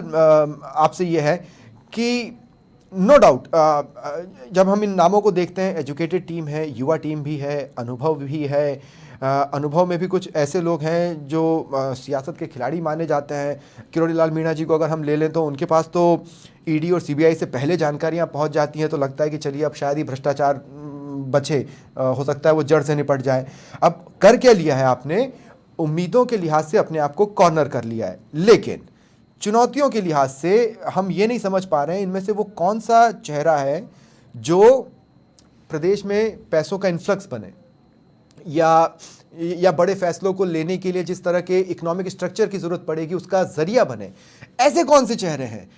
आपसे ये है कि नो डाउट जब हम इन नामों को देखते हैं, एजुकेटेड टीम है, युवा टीम भी है, अनुभव भी है, अनुभव में भी कुछ ऐसे लोग हैं जो सियासत के खिलाड़ी माने जाते हैं। किरोड़ी लाल मीणा जी को अगर हम ले लें तो उनके पास तो ईडी और सीबीआई से पहले जानकारियां पहुंच जाती हैं, तो लगता है कि चलिए अब शायद ही भ्रष्टाचार बचे, हो सकता है वो जड़ से निपट जाए। अब कर क्या लिया है आपने? उम्मीदों के लिहाज से अपने आप को कॉर्नर कर लिया है, लेकिन चुनौतियों के लिहाज से हम ये नहीं समझ पा रहे हैं इनमें से वो कौन सा चेहरा है जो प्रदेश में पैसों का इन्फ्लक्स बने या बड़े फैसलों को लेने के लिए जिस तरह के इकोनॉमिक स्ट्रक्चर की जरूरत पड़ेगी उसका जरिया बने। ऐसे कौन से चेहरे हैं?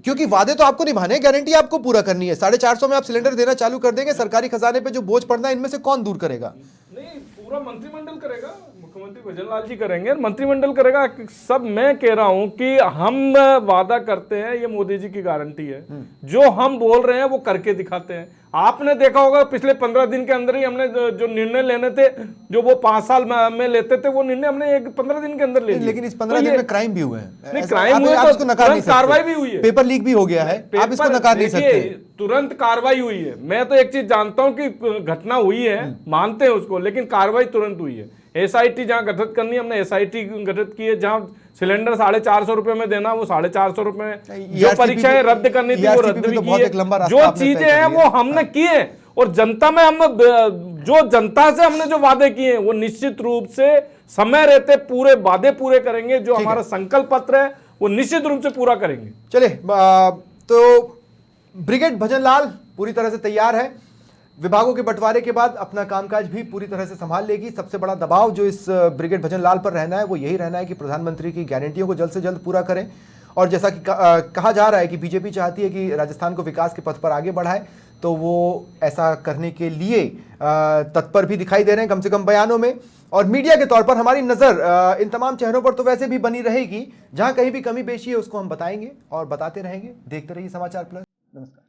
क्योंकि वादे तो आपको निभाने, गारंटी आपको पूरा करनी है। 450 में आप सिलेंडर देना चालू कर देंगे, सरकारी खजाने पे जो बोझ पड़ना है इनमें से कौन दूर करेगा? नहीं, पूरा मंत्रिमंडल करेगा, मुख्यमंत्री भजनलाल जी करेंगे, मंत्रिमंडल करेगा सब। मैं कह रहा हूं कि हम वादा करते हैं, ये मोदी जी की गारंटी है, जो हम बोल रहे हैं वो करके दिखाते हैं। आपने देखा होगा पिछले 15 दिन के अंदर ही हमने जो निर्णय लेने थे, जो वो 5 साल में लेते थे, वो निर्णय हमने 15 दिन के अंदर ले लिया। लेकिन इस 15 दिन में क्राइम भी हुए हैं। नहीं, क्राइम हुए तो कार्रवाई भी हुई है, पेपर लीक भी हो गया है, आप इसको नकार नहीं सकते। तुरंत कार्रवाई हुई है। मैं तो एक चीज जानता हूं कि घटना हुई है, मानते हैं उसको, लेकिन कार्रवाई तुरंत हुई है। एसआईटी जहां गठित करनी, हमने एसआईटी गठित की है। जहां सिलेंडर 450 रुपए में देना, वो 450 रुपए में। जो परीक्षाएं रद्द करनी थी वो रद्द भी की है। जो चीजें हैं वो हमने की है, और जनता में हम जो जनता से हमने जो वादे किए हैं वो निश्चित रूप से समय रहते पूरे वादे पूरे करेंगे। जो हमारा संकल्प पत्र है वो निश्चित रूप से पूरा करेंगे। चलिए, तो ब्रिगेड भजनलाल पूरी तरह से तैयार है। विभागों के बंटवारे के बाद अपना कामकाज भी पूरी तरह से संभाल लेगी। सबसे बड़ा दबाव जो इस ब्रिगेड भजनलाल पर रहना है वो यही रहना है कि प्रधानमंत्री की गारंटियों को जल्द से जल्द पूरा करें। और जैसा कि कहा जा रहा है कि बीजेपी चाहती है कि राजस्थान को विकास के पथ पर आगे बढ़ाए, तो वो ऐसा करने के लिए तत्पर भी दिखाई दे रहे हैं, कम से कम बयानों में। और मीडिया के तौर पर हमारी नज़र इन तमाम चेहरों पर तो वैसे भी बनी रहेगी। जहां कहीं भी कमी पेशी है उसको हम बताएंगे और बताते रहेंगे। देखते रहिए समाचार प्लस। नमस्कार।